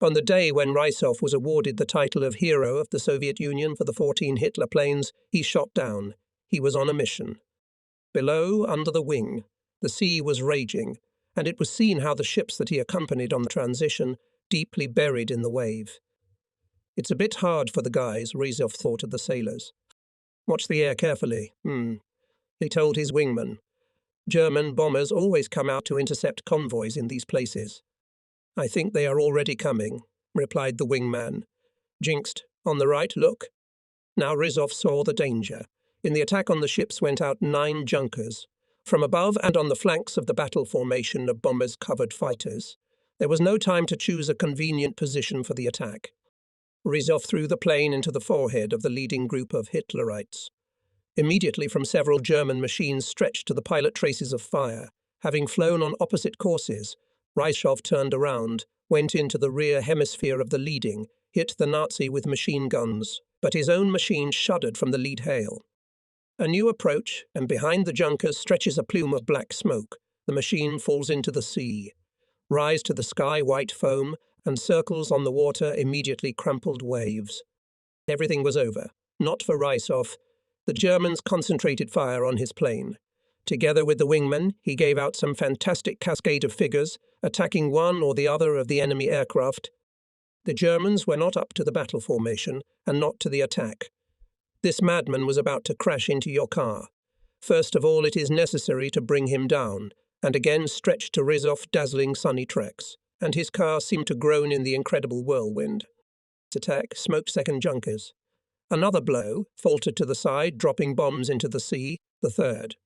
On the day when Ryzhov was awarded the title of Hero of the Soviet Union for the 14 Hitler planes he shot down, he was on a mission. Below, under the wing, the sea was raging, and it was seen how the ships that he accompanied on the transition deeply buried in the wave. It's a bit hard for the guys, Ryzhov thought of the sailors. Watch the air carefully. He told his wingman. German bombers always come out to intercept convoys in these places. I think they are already coming, replied the wingman. Jinxed. On the right, look. Now Ryzhov saw the danger. In the attack on the ships went out 9 Junkers. From above and on the flanks of the battle formation of bombers covered fighters. There was no time to choose a convenient position for the attack. Ryzhov threw the plane into the forehead of the leading group of Hitlerites. Immediately from several German machines stretched to the pilot traces of fire. Having flown on opposite courses, Ryzhov turned around, went into the rear hemisphere of the leading, hit the Nazi with machine guns, but his own machine shuddered from the lead hail. A new approach, and behind the Junkers stretches a plume of black smoke. The machine falls into the sea, rise to the sky white foam, and circles on the water immediately crumpled waves. Everything was over. Not for Rysov. The Germans concentrated fire on his plane. Together with the wingmen, he gave out some fantastic cascade of figures, attacking one or the other of the enemy aircraft. The Germans were not up to the battle formation, and not to the attack. This madman was about to crash into your car. First of all, it is necessary to bring him down, and again stretch to Rysov dazzling sunny treks, and his car seemed to groan in the incredible whirlwind. Attack, smoked second Junkers. Another blow, faltered to the side, dropping bombs into the sea, the third.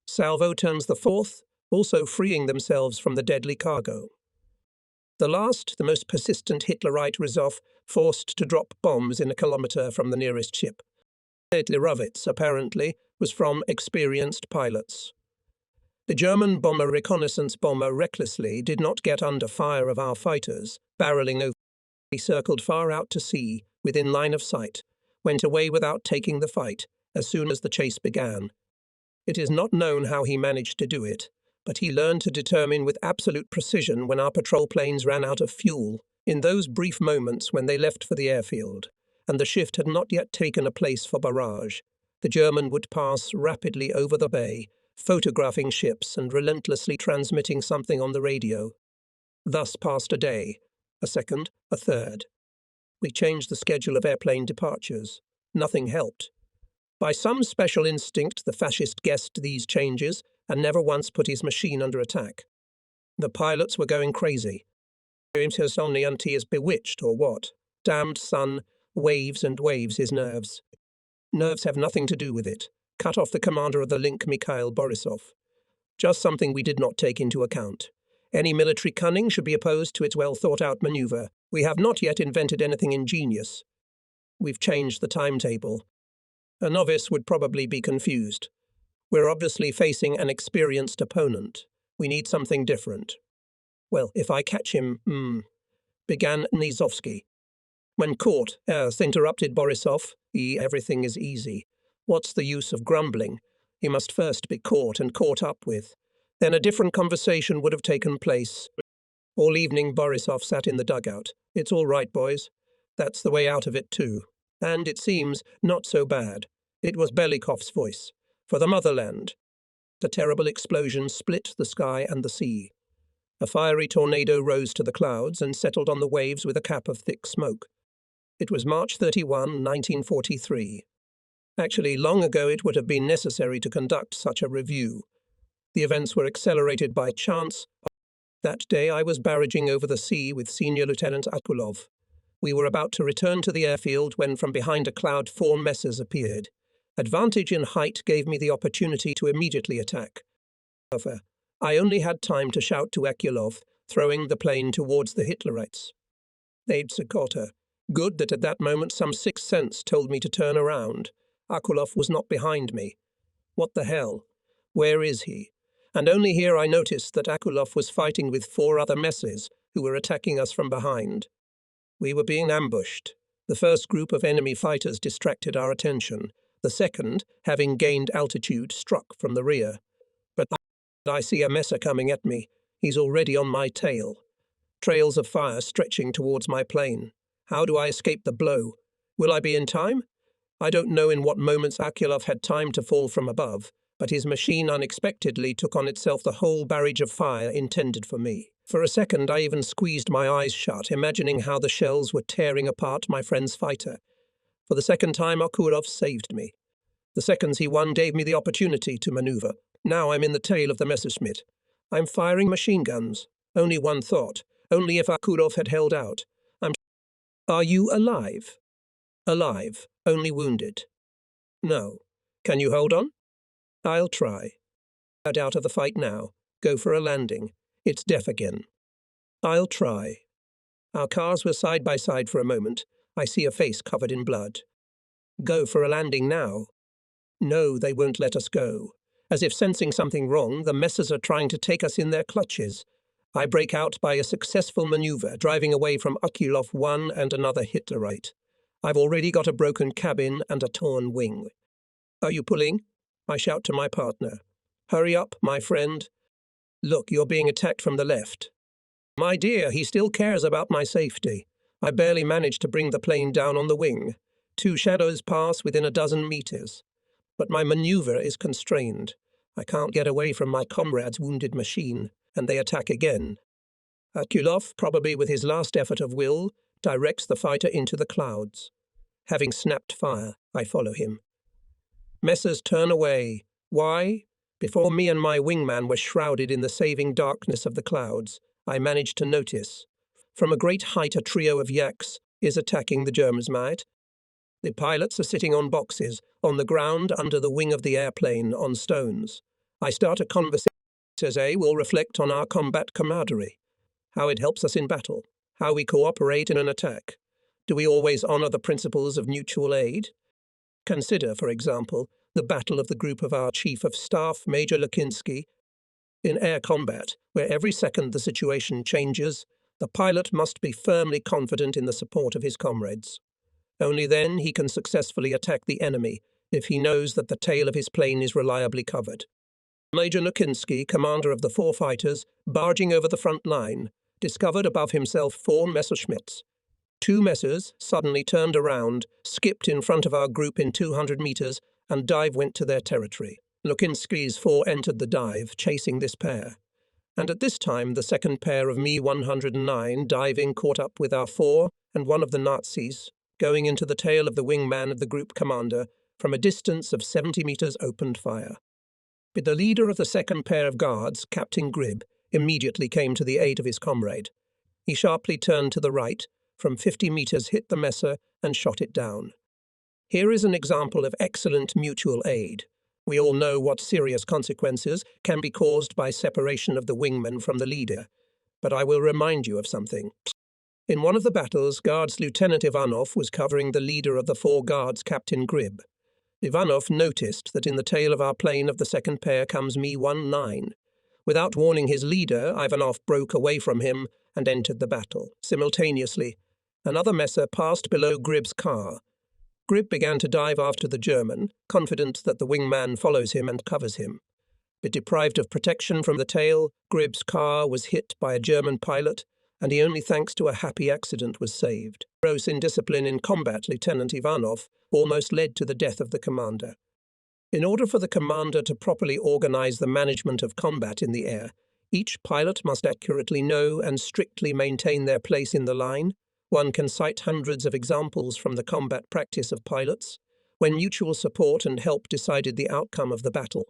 Salvo turns the fourth, also freeing themselves from the deadly cargo. The last, the most persistent Hitlerite Rysov, forced to drop bombs in a kilometre from the nearest ship. Hitlerovitz, apparently, was from experienced pilots. The German bomber reconnaissance bomber recklessly did not get under fire of our fighters, barreling over. He circled far out to sea, within line of sight, went away without taking the fight, as soon as the chase began. It is not known how he managed to do it, but he learned to determine with absolute precision when our patrol planes ran out of fuel, in those brief moments when they left for the airfield, and the shift had not yet taken a place for barrage. The German would pass rapidly over the bay, photographing ships and relentlessly transmitting something on the radio. Thus passed a day, a second, a third. We changed the schedule of airplane departures. Nothing helped. By some special instinct, the fascist guessed these changes and never once put his machine under attack. The pilots were going crazy. His omnianti is bewitched, or what? Damned sun, waves and waves his nerves. Nerves have nothing to do with it. Cut off the commander of the link, Mikhail Borisov. Just something we did not take into account. Any military cunning should be opposed to its well-thought-out maneuver. We have not yet invented anything ingenious. We've changed the timetable. A novice would probably be confused. We're obviously facing an experienced opponent. We need something different. Well, if I catch him, began Nizovsky. When caught, interrupted Borisov, everything is easy. What's the use of grumbling? He must first be caught and caught up with. Then a different conversation would have taken place. All evening Borisov sat in the dugout. It's all right, boys. That's the way out of it too. And, it seems, not so bad. It was Belikov's voice. For the motherland. A terrible explosion split the sky and the sea. A fiery tornado rose to the clouds and settled on the waves with a cap of thick smoke. It was March 31, 1943. Actually, long ago it would have been necessary to conduct such a review. The events were accelerated by chance. That day I was barraging over the sea with Senior Lieutenant Akulov. We were about to return to the airfield when from behind a cloud 4 messes appeared. Advantage in height gave me the opportunity to immediately attack. However, I only had time to shout to Akulov, throwing the plane towards the Hitlerites. They'd Sakota. Good that at that moment some sixth sense told me to turn around. Akulov was not behind me. What the hell? Where is he? And only here I noticed that Akulov was fighting with 4 other messes who were attacking us from behind. We were being ambushed. The first group of enemy fighters distracted our attention. The second, having gained altitude, struck from the rear. But I see a messer coming at me. He's already on my tail. Trails of fire stretching towards my plane. How do I escape the blow? Will I be in time? I don't know in what moments Akulov had time to fall from above, but his machine unexpectedly took on itself the whole barrage of fire intended for me. For a second I even squeezed my eyes shut, imagining how the shells were tearing apart my friend's fighter. For the second time Akulov saved me. The seconds he won gave me the opportunity to maneuver. Now I'm in the tail of the Messerschmitt. I'm firing machine guns. Only one thought. Only if Akulov had held out. Are you alive? Alive, only wounded. No. Can you hold on? I'll try. Out of the fight now. Go for a landing. It's deaf again. I'll try. Our cars were side by side for a moment. I see a face covered in blood. Go for a landing now. No, they won't let us go. As if sensing something wrong, the messes are trying to take us in their clutches. I break out by a successful maneuver, driving away from Akulov one and another Hitlerite. I've already got a broken cabin and a torn wing. Are you pulling? I shout to my partner. Hurry up, my friend. Look, you're being attacked from the left. My dear, he still cares about my safety. I barely managed to bring the plane down on the wing. 2 shadows pass within a dozen meters. But my maneuver is constrained. I can't get away from my comrade's wounded machine, and they attack again. Herkulov, probably with his last effort of will, directs the fighter into the clouds. Having snapped fire, I follow him. Messers turn away. Why? Before me and my wingman were shrouded in the saving darkness of the clouds, I managed to notice. From a great height, a trio of yaks is attacking the Germansmite. The pilots are sitting on boxes, on the ground under the wing of the airplane, on stones. I start a conversation. They will reflect on our combat camaraderie, how it helps us in battle, how we cooperate in an attack. Do we always honor the principles of mutual aid? Consider, for example, the battle of the group of our Chief of Staff, Major Lukinsky. In air combat, where every second the situation changes, the pilot must be firmly confident in the support of his comrades. Only then he can successfully attack the enemy, if he knows that the tail of his plane is reliably covered. Major Lukinsky, commander of the 4 fighters, barging over the front line, discovered above himself 4 Messerschmitts. 2 Messers suddenly turned around, skipped in front of our group in 200 meters, and dive went to their territory. Lukinsky's 4 entered the dive, chasing this pair. And at this time, the second pair of Me-109 diving caught up with our 4 and one of the Nazis, going into the tail of the wingman of the group commander, from a distance of 70 meters opened fire. But the leader of the second pair of guards, Captain Gribb, immediately came to the aid of his comrade. He sharply turned to the right, from 50 meters hit the Messer and shot it down. Here is an example of excellent mutual aid. We all know what serious consequences can be caused by separation of the wingman from the leader, but I will remind you of something. In one of the battles, Guards Lieutenant Ivanov was covering the leader of the 4 guards, Captain Gribb. Ivanov noticed that in the tail of our plane of the second pair comes Me-19. Without warning his leader, Ivanov broke away from him and entered the battle. Simultaneously, another Messer passed below Gribb's car. Gribb began to dive after the German, confident that the wingman follows him and covers him. But deprived of protection from the tail, Gribb's car was hit by a German pilot, and he only thanks to a happy accident was saved. Gross indiscipline in combat, Lieutenant Ivanov, almost led to the death of the commander. In order for the commander to properly organize the management of combat in the air, each pilot must accurately know and strictly maintain their place in the line. One can cite hundreds of examples from the combat practice of pilots, when mutual support and help decided the outcome of the battle.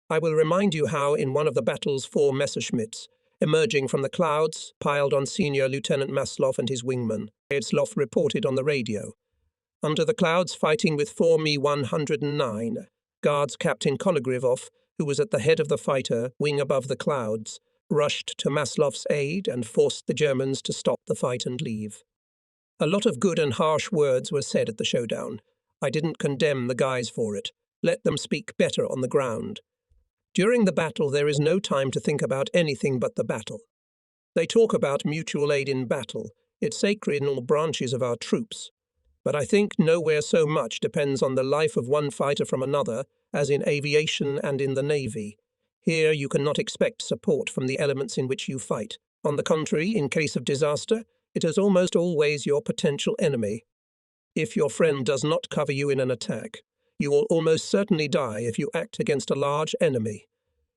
I will remind you how, in one of the battles, 4 Messerschmitts, emerging from the clouds, piled on Senior Lieutenant Maslov and his wingman. Maslov reported on the radio. Under the clouds, fighting with 4 Me-109, Guards Captain Kologrivov, who was at the head of the fighter, wing above the clouds, rushed to Maslov's aid and forced the Germans to stop the fight and leave. A lot of good and harsh words were said at the showdown. I didn't condemn the guys for it. Let them speak better on the ground. During the battle, there is no time to think about anything but the battle. They talk about mutual aid in battle. It's sacred in all branches of our troops. But I think nowhere so much depends on the life of one fighter from another as in aviation and in the Navy. Here you cannot expect support from the elements in which you fight. On the contrary, in case of disaster, it is almost always your potential enemy. If your friend does not cover you in an attack, you will almost certainly die if you act against a large enemy.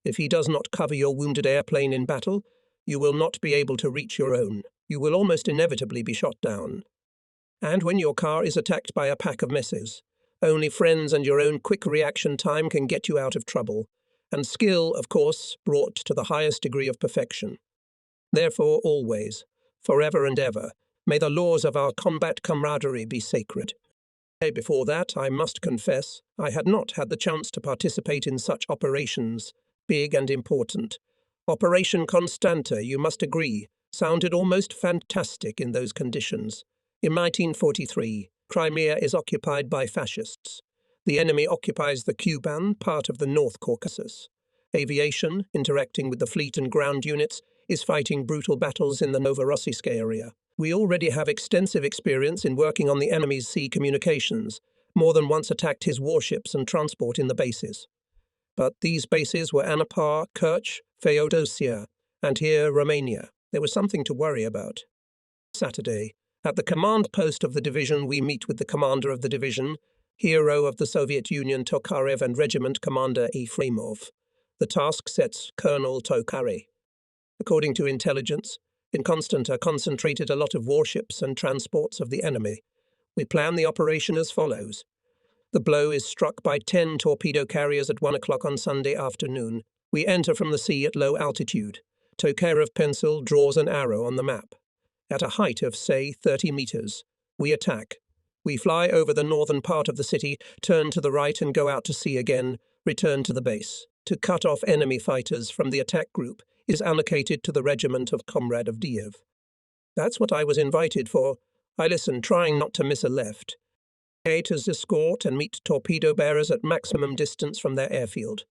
If he does not cover your wounded airplane in battle, you will not be able to reach your own. You will almost inevitably be shot down. And when your car is attacked by a pack of Messers, only friends and your own quick reaction time can get you out of trouble, and skill, of course, brought to the highest degree of perfection. Therefore, always, forever and ever, may the laws of our combat camaraderie be sacred. Before that, I must confess, I had not had the chance to participate in such operations, big and important. Operation Constanta, you must agree, sounded almost fantastic in those conditions. In 1943, Crimea is occupied by fascists. The enemy occupies the Kuban, part of the North Caucasus. Aviation, interacting with the fleet and ground units, is fighting brutal battles in the Novorossiysk area. We already have extensive experience in working on the enemy's sea communications, more than once attacked his warships and transport in the bases. But these bases were Anapar, Kerch, Feodosia, and here Romania. There was something to worry about. Saturday. At the command post of the division, we meet with the commander of the division, hero of the Soviet Union Tokarev, and regiment commander Efremov. The task sets Colonel Tokarev. According to intelligence, in Constanta concentrated a lot of warships and transports of the enemy. We plan the operation as follows. The blow is struck by 10 torpedo carriers at 1 o'clock on Sunday afternoon. We enter from the sea at low altitude. Tokarev pencil draws an arrow on the map. At a height of, say, 30 meters, we attack. We fly over the northern part of the city, turn to the right and go out to sea again, return to the base. To cut off enemy fighters from the attack group is allocated to the regiment of Comrade Avdiev. That's what I was invited for. I listened, trying not to miss a left. To escort and meet torpedo bearers at maximum distance from their airfield.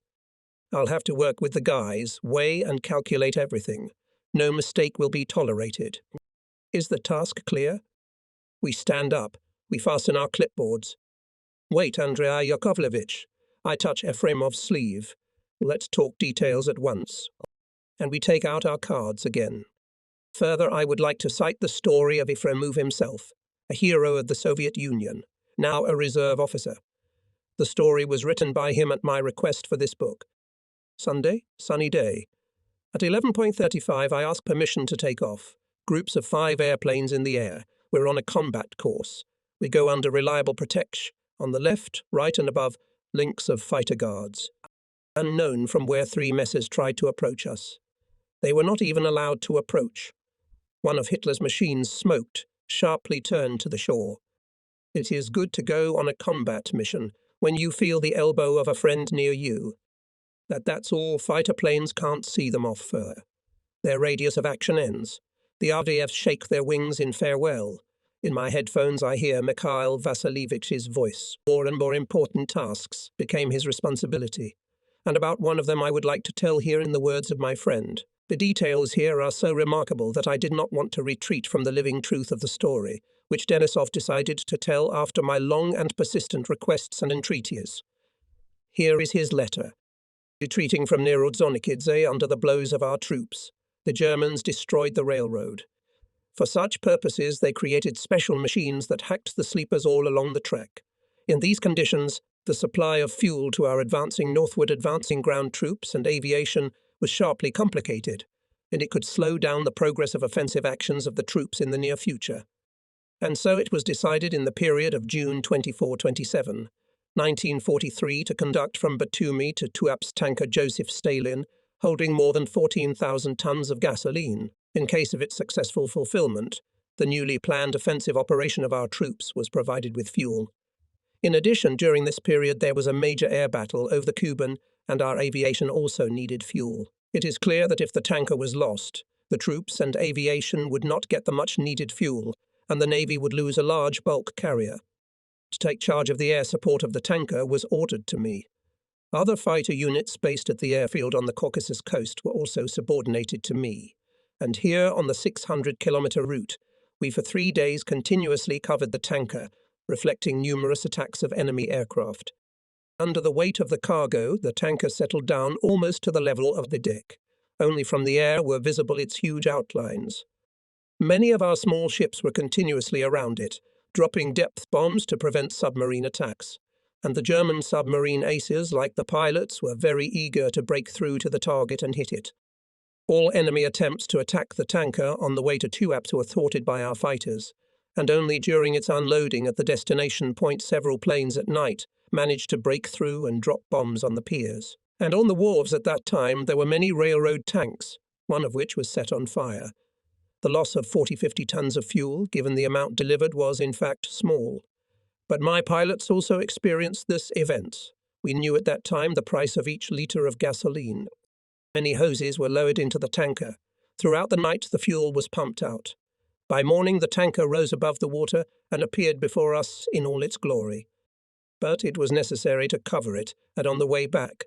I'll have to work with the guys, weigh and calculate everything. No mistake will be tolerated. Is the task clear? We stand up. We fasten our clipboards. Wait, Andrei Yakovlevich. I touch Efremov's sleeve. Let's talk details at once. And we take out our cards again. Further, I would like to cite the story of Efremov himself, a hero of the Soviet Union, now a reserve officer. The story was written by him at my request for this book. Sunday, sunny day. At 11:35 I ask permission to take off. Groups of 5 airplanes in the air. We're on a combat course. We go under reliable protection. On the left, right and above, links of fighter guards. Unknown from where 3 messes tried to approach us. They were not even allowed to approach. One of Hitler's machines smoked, sharply turned to the shore. It is good to go on a combat mission when you feel the elbow of a friend near you. That's all. Fighter planes can't see them off further. Their radius of action ends. The RDFs shake their wings in farewell. In my headphones I hear Mikhail Vasilievich's voice. More and more important tasks became his responsibility. And about one of them I would like to tell here in the words of my friend. The details here are so remarkable that I did not want to retreat from the living truth of the story, which Denisov decided to tell after my long and persistent requests and entreaties. Here is his letter. Retreating from Nerodzonikidze under the blows of our troops, the Germans destroyed the railroad. For such purposes they created special machines that hacked the sleepers all along the track. In these conditions, the supply of fuel to our northward advancing ground troops and aviation was sharply complicated, and it could slow down the progress of offensive actions of the troops in the near future. And so it was decided in the period of June 24-27, 1943 to conduct from Batumi to Tuapse tanker Joseph Stalin, holding more than 14,000 tons of gasoline. In case of its successful fulfillment, the newly planned offensive operation of our troops was provided with fuel. In addition, during this period there was a major air battle over the Kuban, and our aviation also needed fuel. It is clear that if the tanker was lost, the troops and aviation would not get the much-needed fuel, and the Navy would lose a large bulk carrier. To take charge of the air support of the tanker was ordered to me. Other fighter units based at the airfield on the Caucasus coast were also subordinated to me. And here, on the 600-kilometer route, we for 3 days continuously covered the tanker, reflecting numerous attacks of enemy aircraft. Under the weight of the cargo, the tanker settled down almost to the level of the deck. Only from the air were visible its huge outlines. Many of our small ships were continuously around it, dropping depth bombs to prevent submarine attacks. And the German submarine aces, like the pilots, were very eager to break through to the target and hit it. All enemy attempts to attack the tanker on the way to Tuapse were thwarted by our fighters, and only during its unloading at the destination point several planes at night managed to break through and drop bombs on the piers. And on the wharves at that time there were many railroad tanks, one of which was set on fire. The loss of 40-50 tons of fuel, given the amount delivered, was in fact small. But my pilots also experienced this event. We knew at that time the price of each litre of gasoline. Many hoses were lowered into the tanker. Throughout the night the fuel was pumped out. By morning the tanker rose above the water and appeared before us in all its glory. But it was necessary to cover it, and on the way back,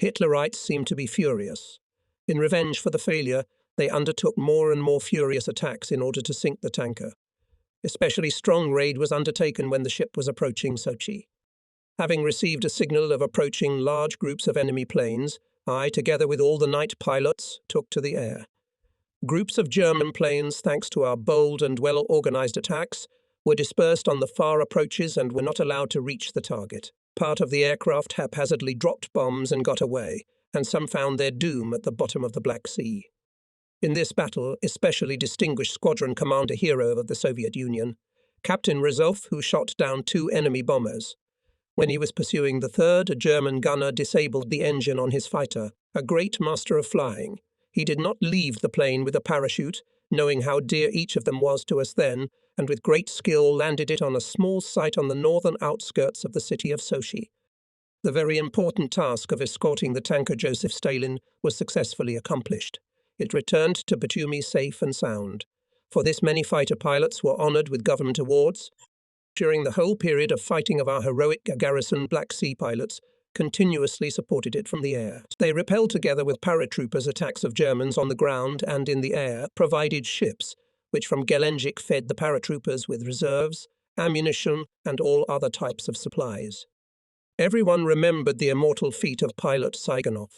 Hitlerites seemed to be furious. In revenge for the failure, they undertook more and more furious attacks in order to sink the tanker. Especially strong raid was undertaken when the ship was approaching Sochi. Having received a signal of approaching large groups of enemy planes, I, together with all the night pilots, took to the air. Groups of German planes, thanks to our bold and well-organized attacks, were dispersed on the far approaches and were not allowed to reach the target. Part of the aircraft haphazardly dropped bombs and got away, and some found their doom at the bottom of the Black Sea. In this battle, especially distinguished squadron commander hero of the Soviet Union, Captain Rezov, who shot down 2 enemy bombers. When he was pursuing the third, a German gunner disabled the engine on his fighter, a great master of flying. He did not leave the plane with a parachute, knowing how dear each of them was to us then, and with great skill landed it on a small site on the northern outskirts of the city of Sochi. The very important task of escorting the tanker Joseph Stalin was successfully accomplished. It returned to Batumi safe and sound. For this, many fighter pilots were honored with government awards. During the whole period of fighting of our heroic garrison, Black Sea pilots continuously supported it from the air. They repelled together with paratroopers attacks of Germans on the ground and in the air, provided ships, which from Gelendzhik fed the paratroopers with reserves, ammunition, and all other types of supplies. Everyone remembered the immortal feat of pilot Saigonov.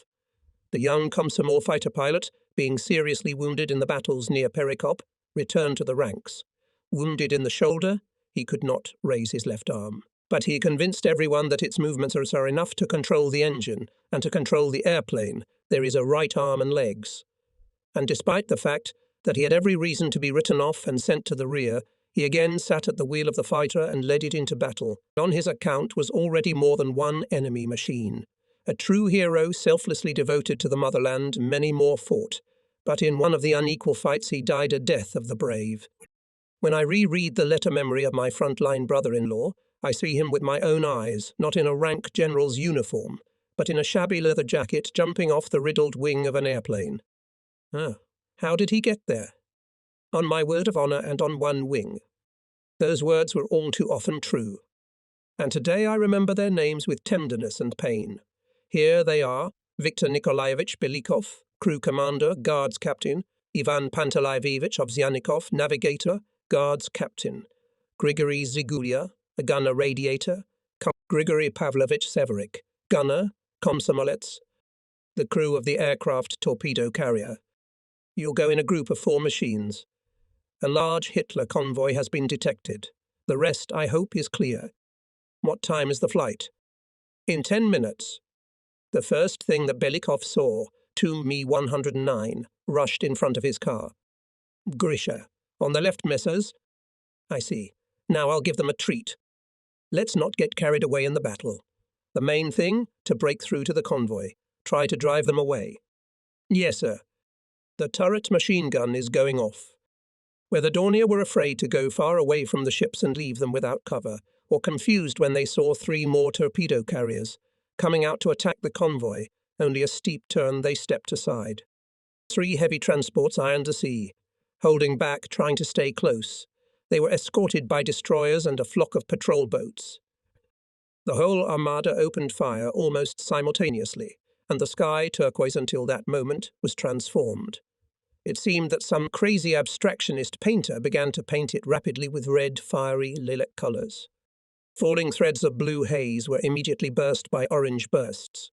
The young Komsomol fighter pilot, being seriously wounded in the battles near Perikop, returned to the ranks. Wounded in the shoulder, he could not raise his left arm. But he convinced everyone that its movements are enough to control the engine, and to control the airplane there is a right arm and legs. And despite the fact that he had every reason to be written off and sent to the rear, he again sat at the wheel of the fighter and led it into battle. On his account was already more than one enemy machine. A true hero, selflessly devoted to the motherland, many more fought. But in one of the unequal fights he died a death of the brave. When I reread the letter memory of my frontline brother-in-law, I see him with my own eyes, not in a rank general's uniform, but in a shabby leather jacket jumping off the riddled wing of an airplane. How did he get there? On my word of honor and on one wing. Those words were all too often true. And today I remember their names with tenderness and pain. Here they are: Viktor Nikolaevich Belikov, crew commander, guards captain; Ivan Panteleivich Ovsyannikov, navigator, guards captain; Grigory Zigulia, a gunner radiator; Grigory Pavlovich Severik, gunner, Komsomolets; the crew of the aircraft torpedo carrier. You'll go in a group of 4 machines. A large Hitler convoy has been detected. The rest, I hope, is clear. What time is the flight? In 10 minutes. The first thing that Belikov saw, two Mi-109, rushed in front of his car. Grisha, on the left, messers. I see. Now I'll give them a treat. Let's not get carried away in the battle. The main thing, to break through to the convoy. Try to drive them away. Yes, sir. The turret machine gun is going off. Where the Dornier were afraid to go far away from the ships and leave them without cover, or confused when they saw 3 more torpedo carriers coming out to attack the convoy, only a steep turn they stepped aside. 3 heavy transports ironed the sea, holding back, trying to stay close. They were escorted by destroyers and a flock of patrol boats. The whole armada opened fire almost simultaneously, and the sky, turquoise until that moment, was transformed. It seemed that some crazy abstractionist painter began to paint it rapidly with red, fiery, lilac colours. Falling threads of blue haze were immediately burst by orange bursts.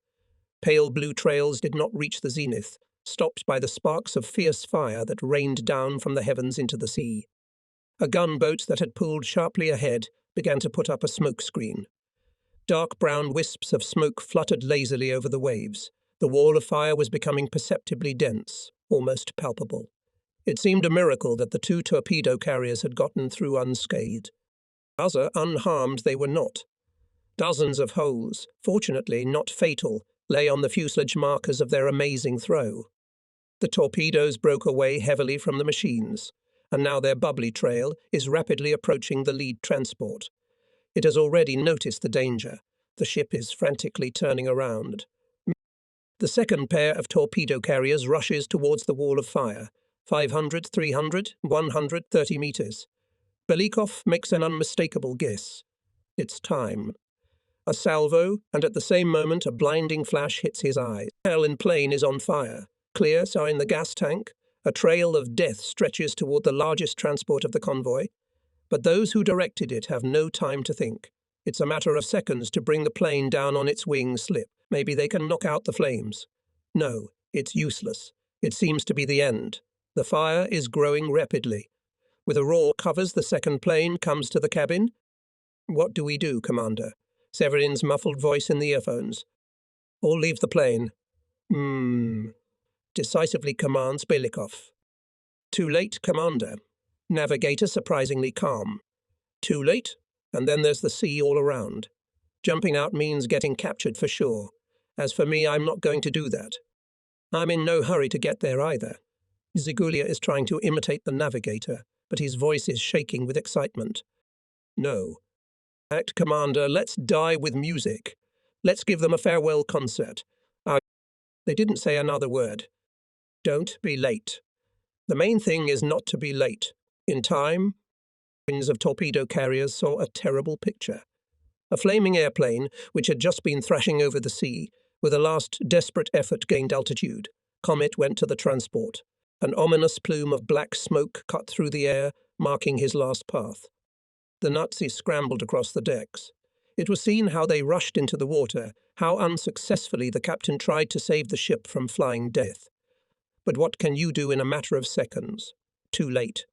Pale blue trails did not reach the zenith, stopped by the sparks of fierce fire that rained down from the heavens into the sea. A gunboat that had pulled sharply ahead began to put up a smoke screen. Dark brown wisps of smoke fluttered lazily over the waves. The wall of fire was becoming perceptibly dense, almost palpable. It seemed a miracle that the 2 torpedo carriers had gotten through unscathed. Unharmed they were not. Dozens of holes, fortunately not fatal, lay on the fuselage markers of their amazing throw. The torpedoes broke away heavily from the machines, and now their bubbly trail is rapidly approaching the lead transport. It has already noticed the danger. The ship is frantically turning around. The second pair of torpedo carriers rushes towards the wall of fire, 500, 300, 130 meters. Belikov makes an unmistakable guess. It's time. A salvo, and at the same moment a blinding flash hits his eye. Hell in plane is on fire. Clear, so in the gas tank. A trail of death stretches toward the largest transport of the convoy. But those who directed it have no time to think. It's a matter of seconds to bring the plane down on its wing slip. Maybe they can knock out the flames. No, it's useless. It seems to be the end. The fire is growing rapidly. With a roar covers, the second plane comes to the cabin. What do we do, Commander? Severin's muffled voice in the earphones. All leave the plane. Decisively commands Belikov. Too late, Commander. Navigator surprisingly calm. Too late, and then there's the sea all around. Jumping out means getting captured for sure. As for me, I'm not going to do that. I'm in no hurry to get there either. Zigulia is trying to imitate the navigator, but his voice is shaking with excitement. No. Act, Commander, let's die with music. Let's give them a farewell concert. They didn't say another word. Don't be late. The main thing is not to be late. In time, winds of torpedo carriers saw a terrible picture. A flaming airplane, which had just been thrashing over the sea, with a last desperate effort gained altitude. Comet went to the transport. An ominous plume of black smoke cut through the air, marking his last path. The Nazis scrambled across the decks. It was seen how they rushed into the water, how unsuccessfully the captain tried to save the ship from flying death. But what can you do in a matter of seconds? Too late.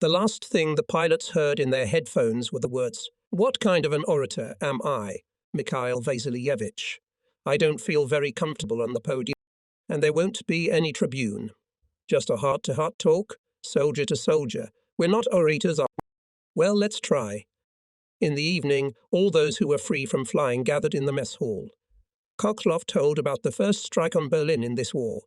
The last thing the pilots heard in their headphones were the words, "What kind of an orator am I, Mikhail Vasilievich? I don't feel very comfortable on the podium, and there won't be any tribune. Just a heart-to-heart talk, soldier to soldier. We're not orators. Well, let's try." In the evening, all those who were free from flying gathered in the mess hall. Koklov told about the first strike on Berlin in this war.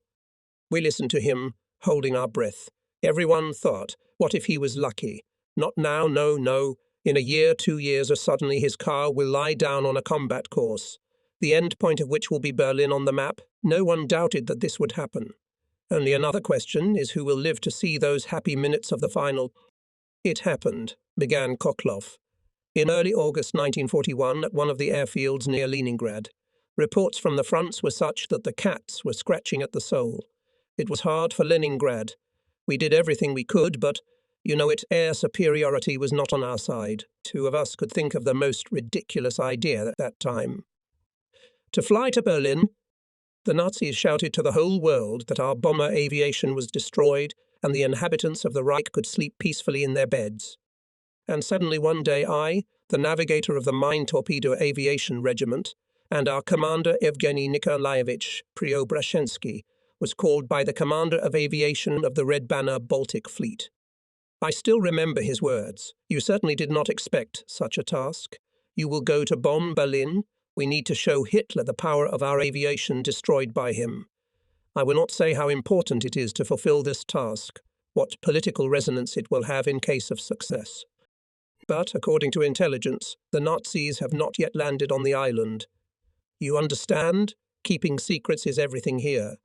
We listened to him, holding our breath. Everyone thought, what if he was lucky? Not now, no. In a year, 2 years, or suddenly his car will lie down on a combat course, the end point of which will be Berlin on the map. No one doubted that this would happen. Only another question is who will live to see those happy minutes of the final. It happened, began Koklov. In early August 1941, at one of the airfields near Leningrad, reports from the fronts were such that the cats were scratching at the soul. It was hard for Leningrad. We did everything we could, but, air superiority was not on our side. 2 of us could think of the most ridiculous idea at that time. To fly to Berlin, the Nazis shouted to the whole world that our bomber aviation was destroyed and the inhabitants of the Reich could sleep peacefully in their beds. And suddenly one day I, the navigator of the Mine Torpedo Aviation Regiment, and our commander Evgeny Nikolaevich Preobrazhensky, was called by the commander of aviation of the Red Banner Baltic Fleet. I still remember his words. "You certainly did not expect such a task. You will go to bomb Berlin. We need to show Hitler the power of our aviation destroyed by him. I will not say how important it is to fulfill this task, what political resonance it will have in case of success. But, according to intelligence, the Nazis have not yet landed on the island. You understand? Keeping secrets is everything here."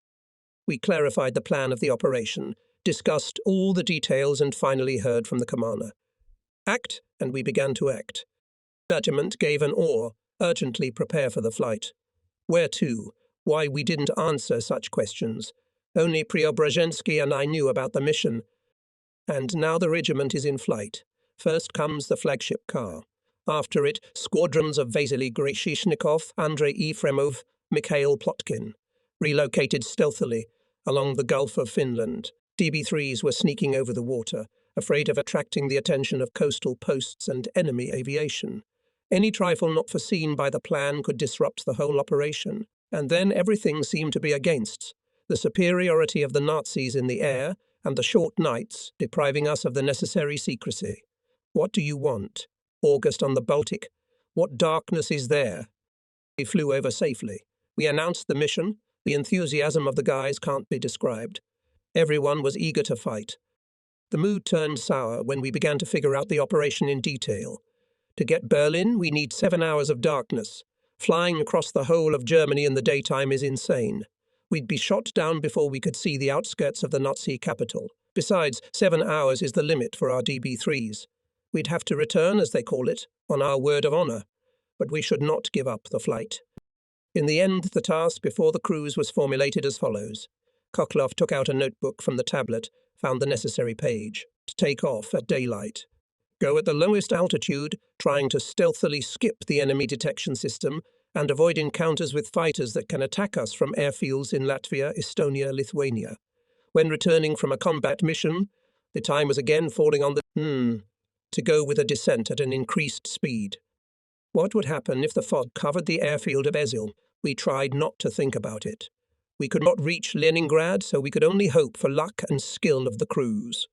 We clarified the plan of the operation, discussed all the details, and finally heard from the commander. Act, and we began to act. The regiment gave an order, urgently prepare for the flight. Where to? Why, we didn't answer such questions. Only Preobrazhensky and I knew about the mission. And now the regiment is in flight. First comes the flagship car. After it, squadrons of Vasily Grishishnikov, Andrei Efremov, Mikhail Plotkin, relocated stealthily along the Gulf of Finland. DB-3s were sneaking over the water, afraid of attracting the attention of coastal posts and enemy aviation. Any trifle not foreseen by the plan could disrupt the whole operation. And then everything seemed to be against. The superiority of the Nazis in the air and the short nights, depriving us of the necessary secrecy. What do you want? August on the Baltic? What darkness is there? We flew over safely. We announced the mission. The enthusiasm of the guys can't be described. Everyone was eager to fight. The mood turned sour when we began to figure out the operation in detail. To get Berlin, we need 7 hours of darkness. Flying across the whole of Germany in the daytime is insane. We'd be shot down before we could see the outskirts of the Nazi capital. Besides, 7 hours is the limit for our DB-3s. We'd have to return, as they call it, on our word of honor. But we should not give up the flight. In the end, the task before the cruise was formulated as follows. Koklov took out a notebook from the tablet, found the necessary page. To take off at daylight. Go at the lowest altitude, trying to stealthily skip the enemy detection system, and avoid encounters with fighters that can attack us from airfields in Latvia, Estonia, Lithuania. When returning from a combat mission, the time was again falling on to go with a descent at an increased speed. What would happen if the fog covered the airfield of Ezil? We tried not to think about it. We could not reach Leningrad, so we could only hope for luck and skill of the crews.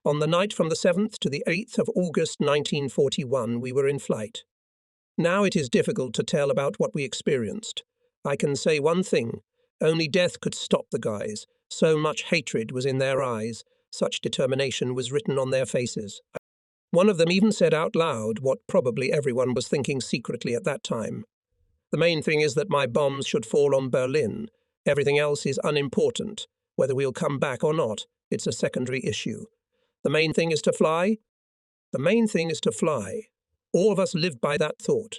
On the night from the 7th to the 8th of August 1941, we were in flight. Now it is difficult to tell about what we experienced. I can say one thing: only death could stop the guys. So much hatred was in their eyes, such determination was written on their faces. One of them even said out loud what probably everyone was thinking secretly at that time. The main thing is that my bombs should fall on Berlin. Everything else is unimportant. Whether we'll come back or not, it's a secondary issue. The main thing is to fly. The main thing is to fly. All of us live by that thought.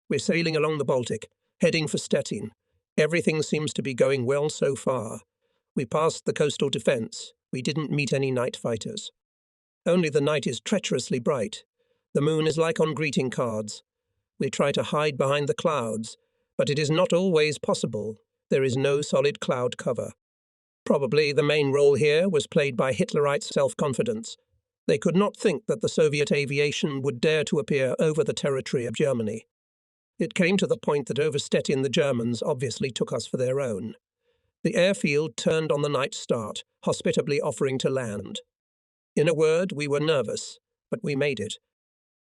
We're sailing along the Baltic, heading for Stettin. Everything seems to be going well so far. We passed the coastal defence. We didn't meet any night fighters. Only the night is treacherously bright. The moon is like on greeting cards. We try to hide behind the clouds, but it is not always possible. There is no solid cloud cover. Probably the main role here was played by Hitlerite self-confidence. They could not think that the Soviet aviation would dare to appear over the territory of Germany. It came to the point that over Stettin the Germans obviously took us for their own. The airfield turned on the night start, hospitably offering to land. In a word, we were nervous, but we made it.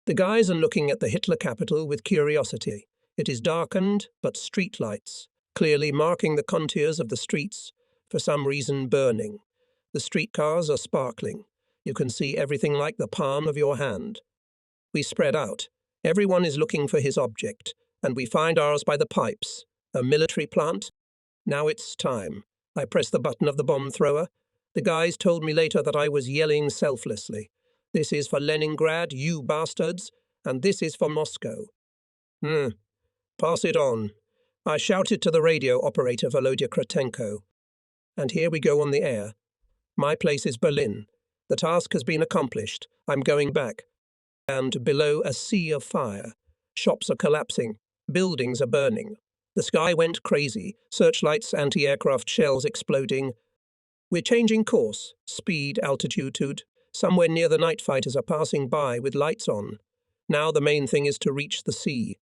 The guys are looking at the Hitler capital with curiosity. It is darkened, but street lights, clearly marking the contours of the streets, for some reason burning. The streetcars are sparkling. You can see everything like the palm of your hand. We spread out. Everyone is looking for his object, and we find ours by the pipes. A military plant. Now it's time. I press the button of the bomb thrower. The guys told me later that I was yelling selflessly. This is for Leningrad, you bastards, and this is for Moscow. Pass it on. I shouted to the radio operator Volodya Kratenko. And here we go on the air. My place is Berlin. The task has been accomplished. I'm going back. And below a sea of fire. Shops are collapsing. Buildings are burning. The sky went crazy. Searchlights, anti-aircraft shells exploding. We're changing course. Speed, altitude. Somewhere near the night fighters are passing by with lights on. Now the main thing is to reach the sea.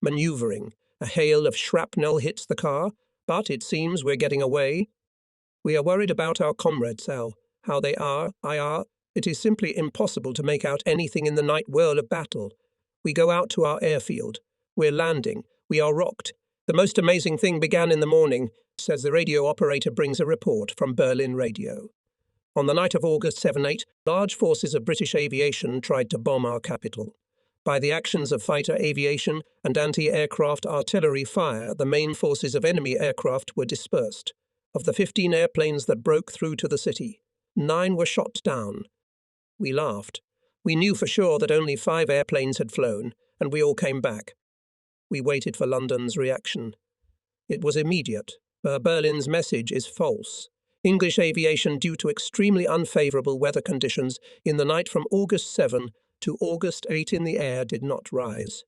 Maneuvering. A hail of shrapnel hits the car, but it seems we're getting away. We are worried about our comrades, Al. How they are, it is simply impossible to make out anything in the night whirl of battle. We go out to our airfield. We're landing. We are rocked. The most amazing thing began in the morning, says the radio operator brings a report from Berlin radio. On the night of August 7-8, large forces of British aviation tried to bomb our capital. By the actions of fighter aviation and anti-aircraft artillery fire, the main forces of enemy aircraft were dispersed. Of the 15 airplanes that broke through to the city, 9 were shot down. We laughed. We knew for sure that only 5 airplanes had flown, and we all came back. We waited for London's reaction. It was immediate. Berlin's message is false. English aviation, due to extremely unfavourable weather conditions in the night from August 7 to August 8 in the air, did not rise.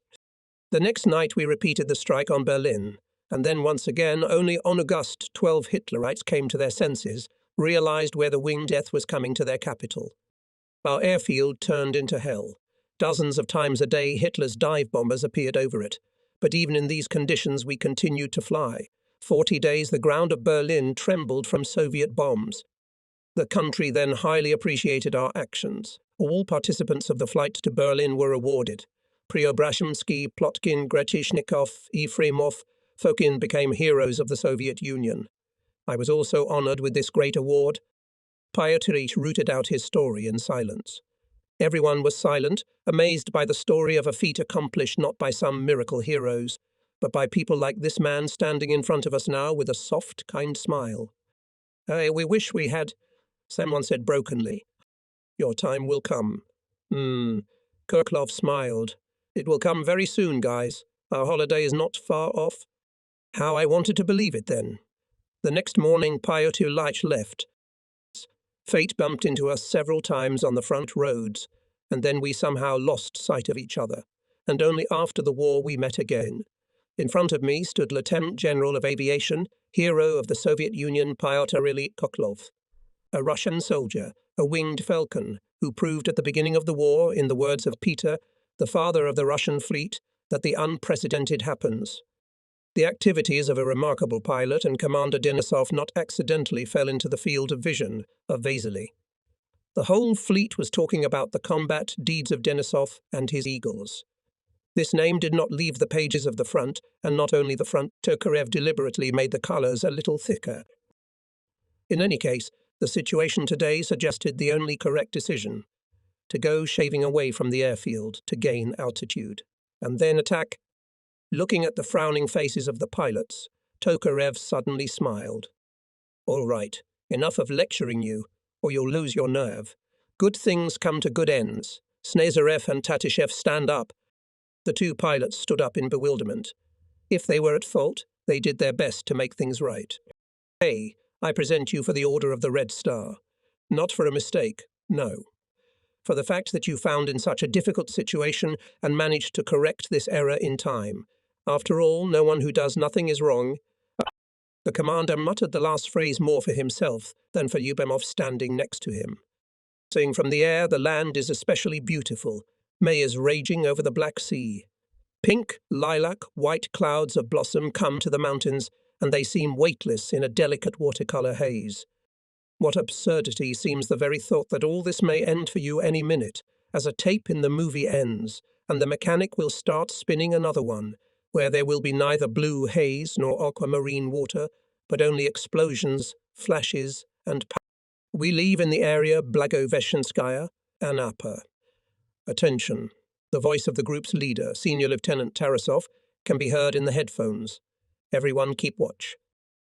The next night we repeated the strike on Berlin, and then once again only on August 12 Hitlerites came to their senses, realised where the winged death was coming to their capital. Our airfield turned into hell. Dozens of times a day Hitler's dive bombers appeared over it, but even in these conditions we continued to fly. 40 days the ground of Berlin trembled from Soviet bombs. The country then highly appreciated our actions. All participants of the flight to Berlin were awarded. Preobrazhensky, Plotkin, Grechishnikov, Efremov, Fokin became heroes of the Soviet Union. I was also honoured with this great award. Piotr rooted out his story in silence. Everyone was silent, amazed by the story of a feat accomplished not by some miracle heroes, but by people like this man standing in front of us now with a soft, kind smile. We wish we had, someone said brokenly. Your time will come. Kirklov smiled. It will come very soon, guys. Our holiday is not far off. How I wanted to believe it then. The next morning, Piotr Lich left. Fate bumped into us several times on the front roads, and then we somehow lost sight of each other, and only after the war we met again. In front of me stood Lieutenant General of Aviation, hero of the Soviet Union Pyotr Ilyich Koklov, a Russian soldier, a winged falcon, who proved at the beginning of the war, in the words of Peter, the father of the Russian fleet, that the unprecedented happens. The activities of a remarkable pilot and Commander Denisov not accidentally fell into the field of vision of Vasily. The whole fleet was talking about the combat deeds of Denisov and his eagles. This name did not leave the pages of the front, and not only the front, Tokarev deliberately made the colours a little thicker. In any case, the situation today suggested the only correct decision: to go shaving away from the airfield to gain altitude, and then attack. Looking at the frowning faces of the pilots, Tokarev suddenly smiled. "All right, enough of lecturing you, or you'll lose your nerve. Good things come to good ends. Snazarev and Tatishev, stand up." The two pilots stood up in bewilderment. If they were at fault, they did their best to make things right. "Hey, I present you for the Order of the Red Star. Not for a mistake, no. For the fact that you found in such a difficult situation and managed to correct this error in time. After all, no one who does nothing is wrong." The commander muttered the last phrase more for himself than for Lyubimov standing next to him. Seeing from the air, the land is especially beautiful. May is raging over the Black Sea. Pink, lilac, white clouds of blossom come to the mountains, and they seem weightless in a delicate watercolour haze. What absurdity seems the very thought that all this may end for you any minute, as a tape in the movie ends, and the mechanic will start spinning another one, where there will be neither blue haze nor aquamarine water, but only explosions, flashes, and power. We leave in the area Blagoveshchenskaya, Anapa. Attention. The voice of the group's leader, Senior Lieutenant Tarasov, can be heard in the headphones. Everyone keep watch.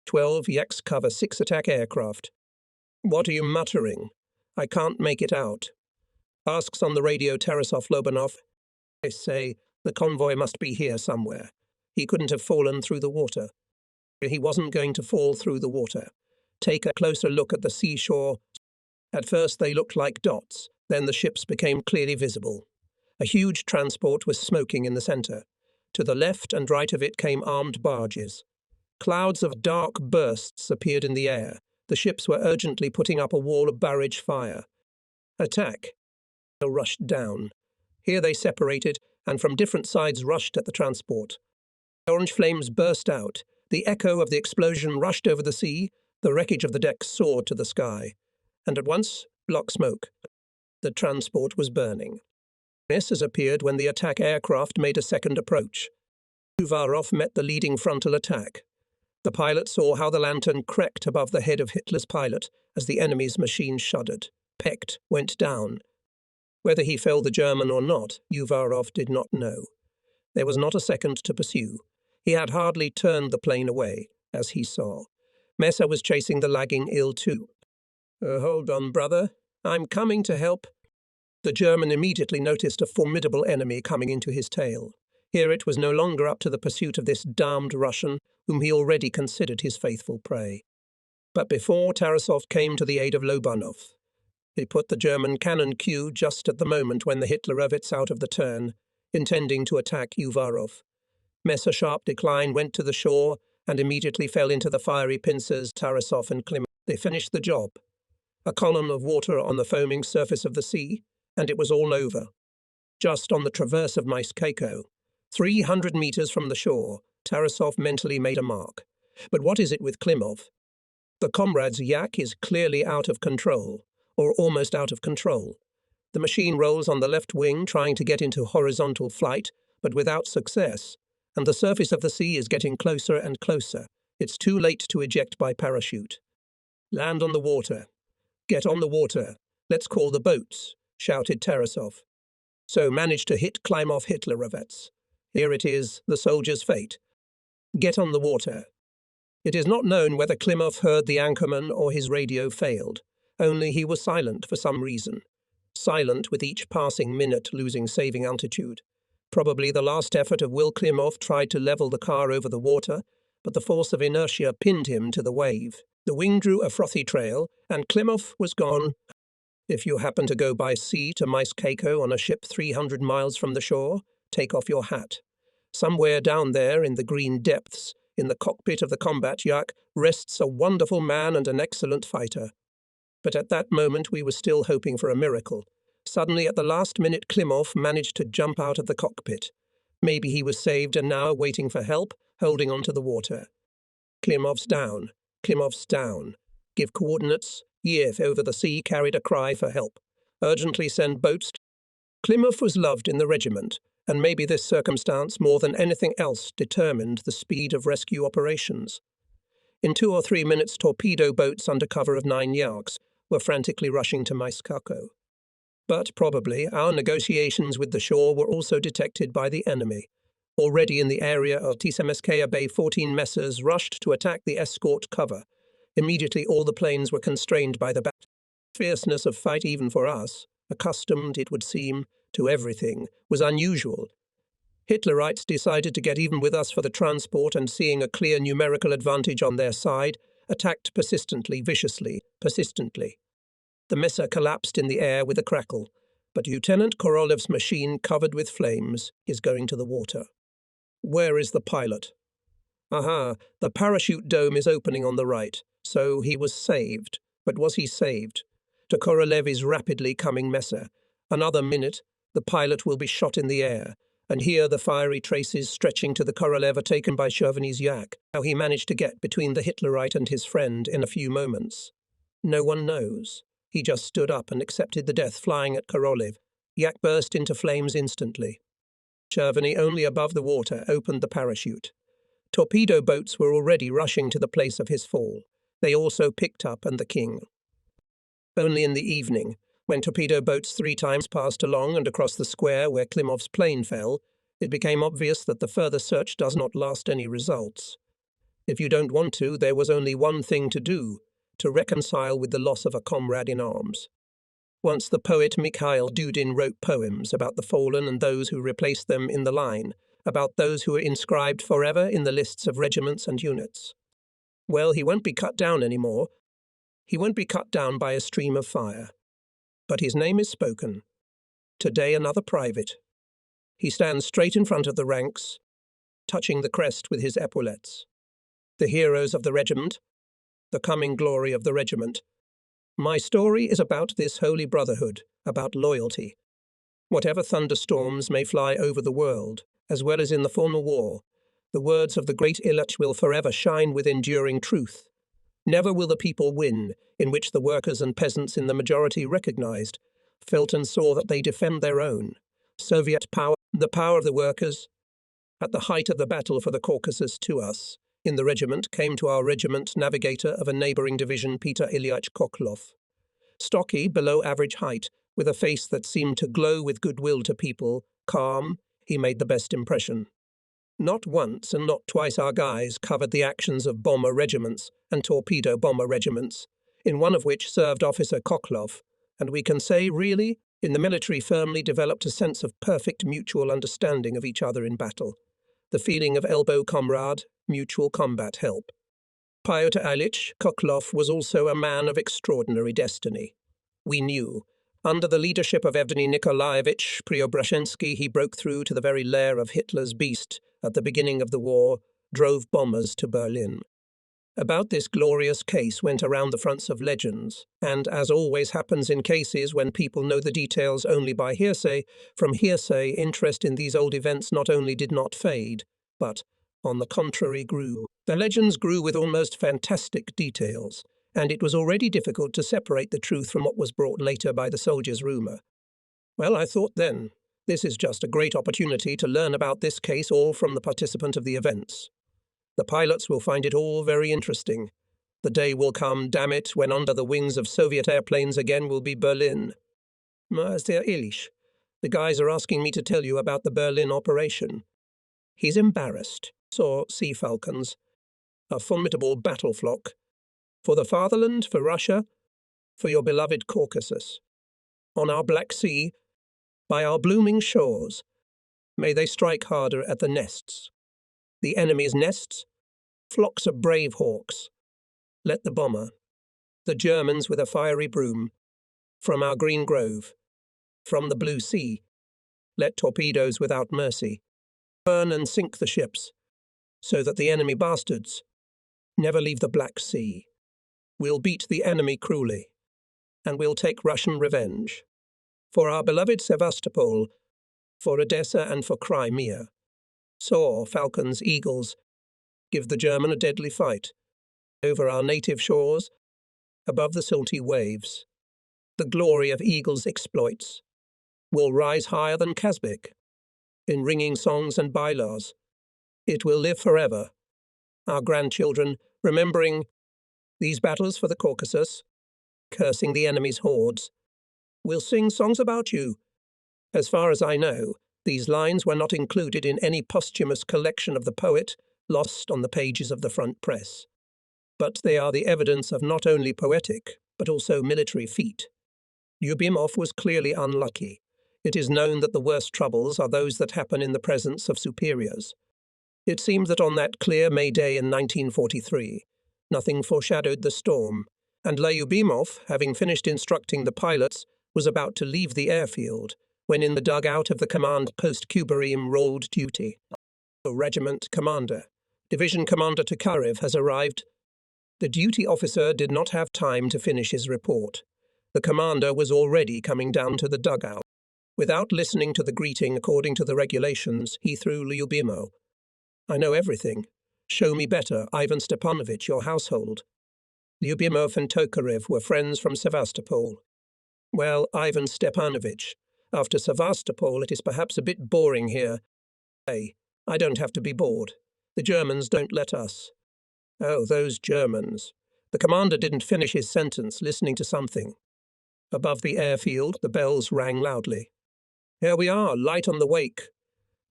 12 Yaks cover 6 attack aircraft. What are you muttering? I can't make it out. Asks on the radio Tarasov Lobanov. I say, the convoy must be here somewhere. He couldn't have fallen through the water. He wasn't going to fall through the water. Take a closer look at the seashore. At first they looked like dots, then the ships became clearly visible. A huge transport was smoking in the centre. To the left and right of it came armed barges. Clouds of dark bursts appeared in the air. The ships were urgently putting up a wall of barrage fire. Attack. They rushed down. Here they separated, and from different sides rushed at the transport. Orange flames burst out. The echo of the explosion rushed over the sea. The wreckage of the deck soared to the sky. And at once, black smoke. The transport was burning. Misses appeared when the attack aircraft made a second approach. Uvarov met the leading frontal attack. The pilot saw how the lantern cracked above the head of Hitler's pilot as the enemy's machine shuddered, pecked, went down. Whether he felled the German or not, Uvarov did not know. There was not a second to pursue. He had hardly turned the plane away, as he saw. Messa was chasing the lagging Il-2. Hold on, brother. I'm coming to help." The German immediately noticed a formidable enemy coming into his tail. Here it was no longer up to the pursuit of this damned Russian, whom he already considered his faithful prey. But before Tarasov came to the aid of Lobanov, he put the German cannon cue just at the moment when the Hitlerovets out of the turn, intending to attack Uvarov. Messer Sharp Decline went to the shore and immediately fell into the fiery pincers Tarasov and Klim. They finished the job. A column of water on the foaming surface of the sea, and it was all over. Just on the traverse of Maiskeko, 300 meters from the shore, Tarasov mentally made a mark. But what is it with Klimov? The comrade's yak is clearly out of control, or almost out of control. The machine rolls on the left wing, trying to get into horizontal flight, but without success, and the surface of the sea is getting closer and closer. It's too late to eject by parachute. "Land on the water. Get on the water. Let's call the boats," shouted Tarasov. So managed to climb off Hitlerovets. Here it is, the soldier's fate. Get on the water. It is not known whether Klimov heard the anchorman or his radio failed. Only he was silent for some reason. Silent with each passing minute losing saving altitude. Probably the last effort of Will Klimov tried to level the car over the water, but the force of inertia pinned him to the wave. The wing drew a frothy trail, and Klimov was gone. If you happen to go by sea to Maiskeko on a ship 300 miles from the shore, take off your hat. Somewhere down there in the green depths, in the cockpit of the combat yak, rests a wonderful man and an excellent fighter. But at that moment we were still hoping for a miracle. Suddenly, at the last minute, Klimov managed to jump out of the cockpit. Maybe he was saved and now waiting for help, holding on to the water. Klimov's down. Klimov's down. Give coordinates. Yev over the sea carried a cry for help. Urgently send boats. Klimov was loved in the regiment, and maybe this circumstance more than anything else determined the speed of rescue operations. In 2 or 3 minutes, torpedo boats under cover of 9 Yaks were frantically rushing to Maiskako. But probably our negotiations with the shore were also detected by the enemy. Already in the area of Tisemeskaya Bay, 14 Messers rushed to attack the escort cover. Immediately all the planes were constrained by the fierceness of fight even for us, accustomed, it would seem, to everything, was unusual. Hitlerites decided to get even with us for the transport and, seeing a clear numerical advantage on their side, attacked persistently, viciously, persistently. The Messer collapsed in the air with a crackle, but Lieutenant Korolev's machine, covered with flames, is going to the water. Where is the pilot? Aha, the parachute dome is opening on the right, so he was saved. But was he saved? To Korolev is rapidly coming Messer. Another minute, the pilot will be shot in the air, and here the fiery traces stretching to the Korolev are taken by Chauvin's yak. How he managed to get between the Hitlerite and his friend in a few moments. No one knows. He just stood up and accepted the death flying at Korolev. Yak burst into flames instantly. Chauvin, only above the water, opened the parachute. Torpedo boats were already rushing to the place of his fall. They also picked up and the king. Only in the evening, when torpedo boats 3 times passed along and across the square where Klimov's plane fell, it became obvious that the further search does not last any results. If you don't want to, there was only one thing to do, to reconcile with the loss of a comrade in arms. Once the poet Mikhail Dudin wrote poems about the fallen and those who replaced them in the line, about those who are inscribed forever in the lists of regiments and units. Well, he won't be cut down anymore. He won't be cut down by a stream of fire. But his name is spoken. Today another private. He stands straight in front of the ranks, touching the crest with his epaulettes. The heroes of the regiment, the coming glory of the regiment. My story is about this holy brotherhood, about loyalty. Whatever thunderstorms may fly over the world, as well as in the former war, the words of the great Ilyich will forever shine with enduring truth. Never will the people win, in which the workers and peasants in the majority recognized, felt and saw that they defend their own. Soviet power, the power of the workers. At the height of the battle for the Caucasus to us, in the regiment, came to our regiment navigator of a neighboring division, Peter Ilyich Koklov. Stocky, below average height, with a face that seemed to glow with goodwill to people, calm, he made the best impression. Not once and not twice our guys covered the actions of bomber regiments and torpedo bomber regiments, in one of which served Officer Koklov, and we can say, really, in the military firmly developed a sense of perfect mutual understanding of each other in battle, the feeling of elbow comrade, mutual combat help. Pyotr Ilyich Koklov was also a man of extraordinary destiny. We knew. Under the leadership of Evgeny Nikolaevich Preobrazhensky, he broke through to the very lair of Hitler's beast at the beginning of the war, drove bombers to Berlin. About this glorious case went around the fronts of legends, and as always happens in cases when people know the details only by hearsay, from hearsay interest in these old events not only did not fade, but, on the contrary, grew. The legends grew with almost fantastic details, and it was already difficult to separate the truth from what was brought later by the soldiers' rumour. Well, I thought then, this is just a great opportunity to learn about this case all from the participant of the events. The pilots will find it all very interesting. The day will come, damn it, when under the wings of Soviet airplanes again will be Berlin. Mr. Ilyich, the guys are asking me to tell you about the Berlin operation. He's embarrassed. Saw Sea Falcons. A formidable battle flock. For the fatherland, for Russia, for your beloved Caucasus. On our Black Sea, by our blooming shores, may they strike harder at the nests. The enemy's nests, flocks of brave hawks. Let the bomber, the Germans with a fiery broom, from our green grove, from the blue sea, let torpedoes without mercy. burn and sink the ships, so that the enemy bastards never leave the Black Sea. We'll beat the enemy cruelly, and we'll take Russian revenge. For our beloved Sevastopol, for Odessa and for Crimea. Soar, falcons, eagles, give the German a deadly fight. Over our native shores, above the salty waves, the glory of eagles' exploits will rise higher than Kazbek, in ringing songs and bailas. It will live forever. Our grandchildren, remembering these battles for the Caucasus, cursing the enemy's hordes, will sing songs about you. As far as I know, these lines were not included in any posthumous collection of the poet lost on the pages of the front press. But they are the evidence of not only poetic, but also military feat. Lyubimov was clearly unlucky. It is known that the worst troubles are those that happen in the presence of superiors. It seemed that on that clear May day in 1943, nothing foreshadowed the storm, and Lyubimov, having finished instructing the pilots, was about to leave the airfield, when in the dugout of the command post Kubarim rolled duty. The regiment commander, Division Commander Tokarev, has arrived. The duty officer did not have time to finish his report. The commander was already coming down to the dugout. Without listening to the greeting according to the regulations, he threw Lyubimov. I know everything. Show me better, Ivan Stepanovich, your household. Lyubimov and Tokarev were friends from Sevastopol. Well, Ivan Stepanovich, after Sevastopol it is perhaps a bit boring here. Hey, I don't have to be bored. The Germans don't let us. Oh, those Germans. The commander didn't finish his sentence, listening to something. Above the airfield, the bells rang loudly. Here we are, light on the wake.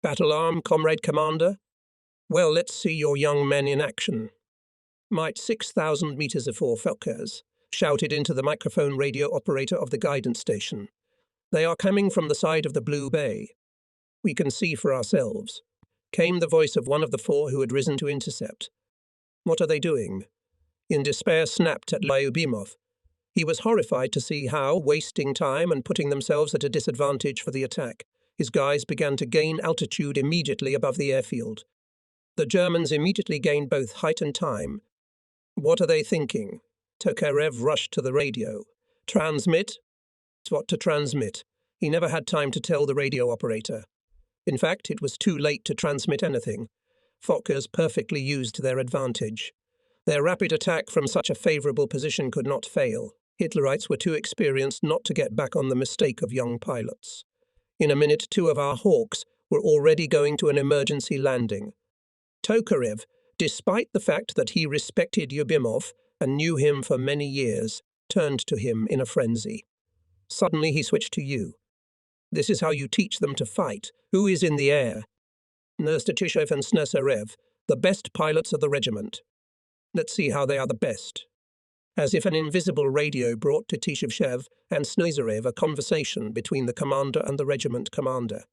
Battle arm, comrade commander? Well, let's see your young men in action. Might 6,000 meters afore Fokkers shouted into the microphone radio operator of the guidance station. They are coming from the side of the Blue Bay. We can see for ourselves. Came the voice of one of the four who had risen to intercept. What are they doing? In despair snapped at Lyubimov. He was horrified to see how, wasting time and putting themselves at a disadvantage for the attack, his guys began to gain altitude immediately above the airfield. The Germans immediately gained both height and time. What are they thinking? Tokarev rushed to the radio. Transmit? What to transmit? He never had time to tell the radio operator. In fact, it was too late to transmit anything. Fokkers perfectly used their advantage. Their rapid attack from such a favourable position could not fail. Hitlerites were too experienced not to get back on the mistake of young pilots. In a minute, two of our Hawks were already going to an emergency landing. Tokarev, despite the fact that he respected Lyubimov and knew him for many years, turned to him in a frenzy. Suddenly he switched to you. This is how you teach them to fight. Who is in the air? Nerstatishev and Snesarev, the best pilots of the regiment. Let's see how they are the best. As if an invisible radio brought to Tishevchev and Snesarev a conversation between the commander and the regiment commander.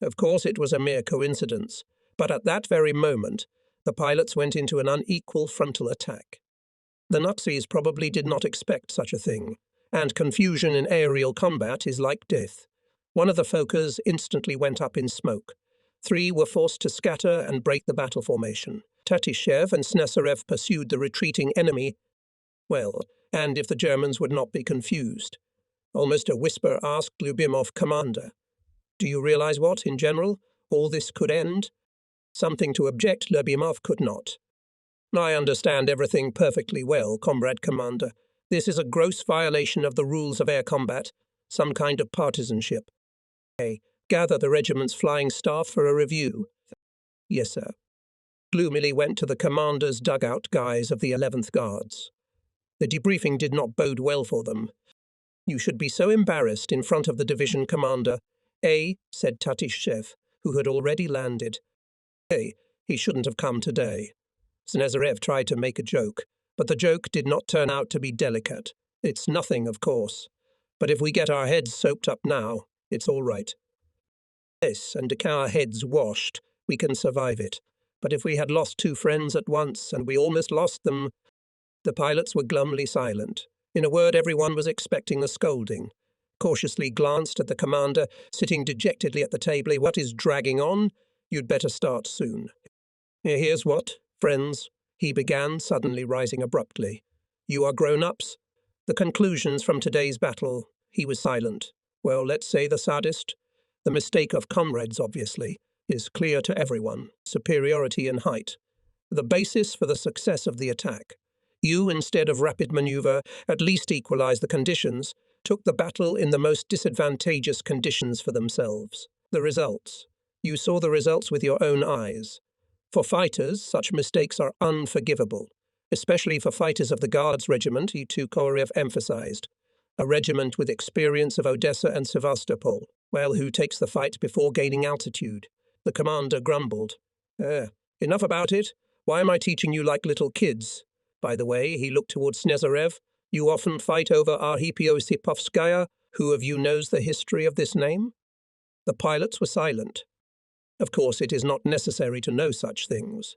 Of course it was a mere coincidence, but at that very moment the pilots went into an unequal frontal attack. The Nazis probably did not expect such a thing, and confusion in aerial combat is like death. One of the Fokkers instantly went up in smoke. 3 were forced to scatter and break the battle formation. Tatishev and Snesarev pursued the retreating enemy. Well, and if the Germans would not be confused. Almost a whisper asked Lyubimov, Commander, do you realize what, in general, all this could end? Something to object Lyubimov could not. I understand everything perfectly well, Comrade Commander. This is a gross violation of the rules of air combat, some kind of partisanship. Gather the regiment's flying staff for a review. Yes, sir. Gloomily went to the commander's dugout guys of the 11th Guards. The debriefing did not bode well for them. You should be so embarrassed in front of the division commander. Said Tatishev, who had already landed. He shouldn't have come today. Snesarev tried to make a joke, but the joke did not turn out to be delicate. It's nothing, of course. But if we get our heads soaped up now, it's all right. Yes, and to our heads washed, we can survive it. But if we had lost 2 friends at once, and we almost lost them... The pilots were glumly silent. In a word, everyone was expecting a scolding. Cautiously glanced at the commander, sitting dejectedly at the table. What is dragging on? You'd better start soon. Here's what, friends, he began, suddenly rising abruptly. You are grown-ups. The conclusions from today's battle, he was silent. Well, let's say the saddest. The mistake of comrades, obviously, is clear to everyone. Superiority in height. The basis for the success of the attack. You, instead of rapid maneuver, at least equalize the conditions, took the battle in the most disadvantageous conditions for themselves. The results. You saw the results with your own eyes. For fighters, such mistakes are unforgivable, especially for fighters of the Guards Regiment, Korev emphasized. A regiment with experience of Odessa and Sevastopol. Well, who takes the fight before gaining altitude? The commander grumbled. Enough about it. Why am I teaching you like little kids? By the way, he looked towards Snezarev. You often fight over Arhipio Sipovskaya. Who of you knows the history of this name? The pilots were silent. Of course, it is not necessary to know such things.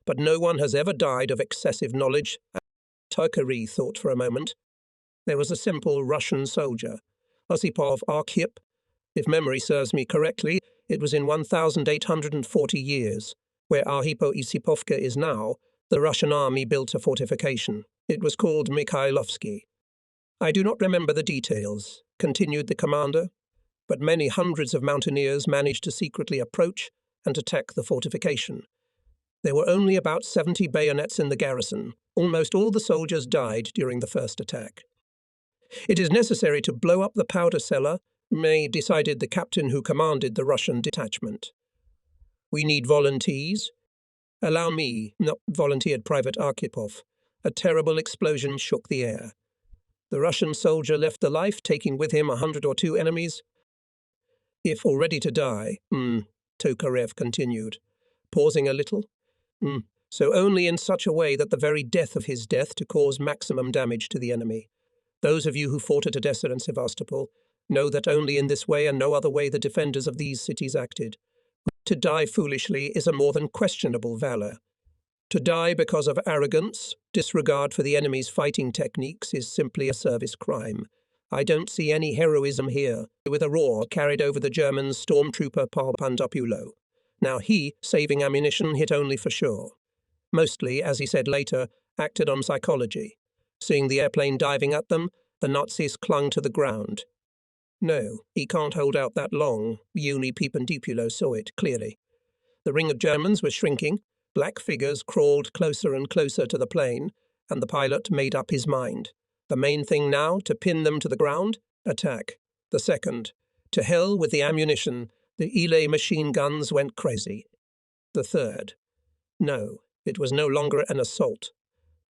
But no one has ever died of excessive knowledge. Turkari thought for a moment. There was a simple Russian soldier, Osipov Arkhip. If memory serves me correctly, it was in 1,840 years, where Arhipo Isipovka is now, the Russian army built a fortification. It was called Mikhailovsky. I do not remember the details, continued the commander, but many hundreds of mountaineers managed to secretly approach and attack the fortification. There were only about 70 bayonets in the garrison. Almost all the soldiers died during the first attack. It is necessary to blow up the powder cellar, decided the captain who commanded the Russian detachment. We need volunteers. Allow me, volunteered Private Arkhipov. A terrible explosion shook the air. The Russian soldier left the life, taking with him 100 or 2 enemies. If already to die, Tokarev continued, pausing a little. So only in such a way that the very death of his death to cause maximum damage to the enemy. Those of you who fought at Odessa and Sevastopol know that only in this way and no other way the defenders of these cities acted. To die foolishly is a more than questionable valor. To die because of arrogance, disregard for the enemy's fighting techniques is simply a service crime. I don't see any heroism here. With a roar carried over the German stormtrooper Papandopulo. Now he, saving ammunition, hit only for sure. Mostly, as he said later, acted on psychology. Seeing the airplane diving at them, the Nazis clung to the ground. No, he can't hold out that long. Uni Papandopulo saw it clearly. The ring of Germans was shrinking. Black figures crawled closer and closer to the plane, and the pilot made up his mind. The main thing now, to pin them to the ground, attack. The second, to hell with the ammunition. The Ile machine guns went crazy. The third, no, it was no longer an assault.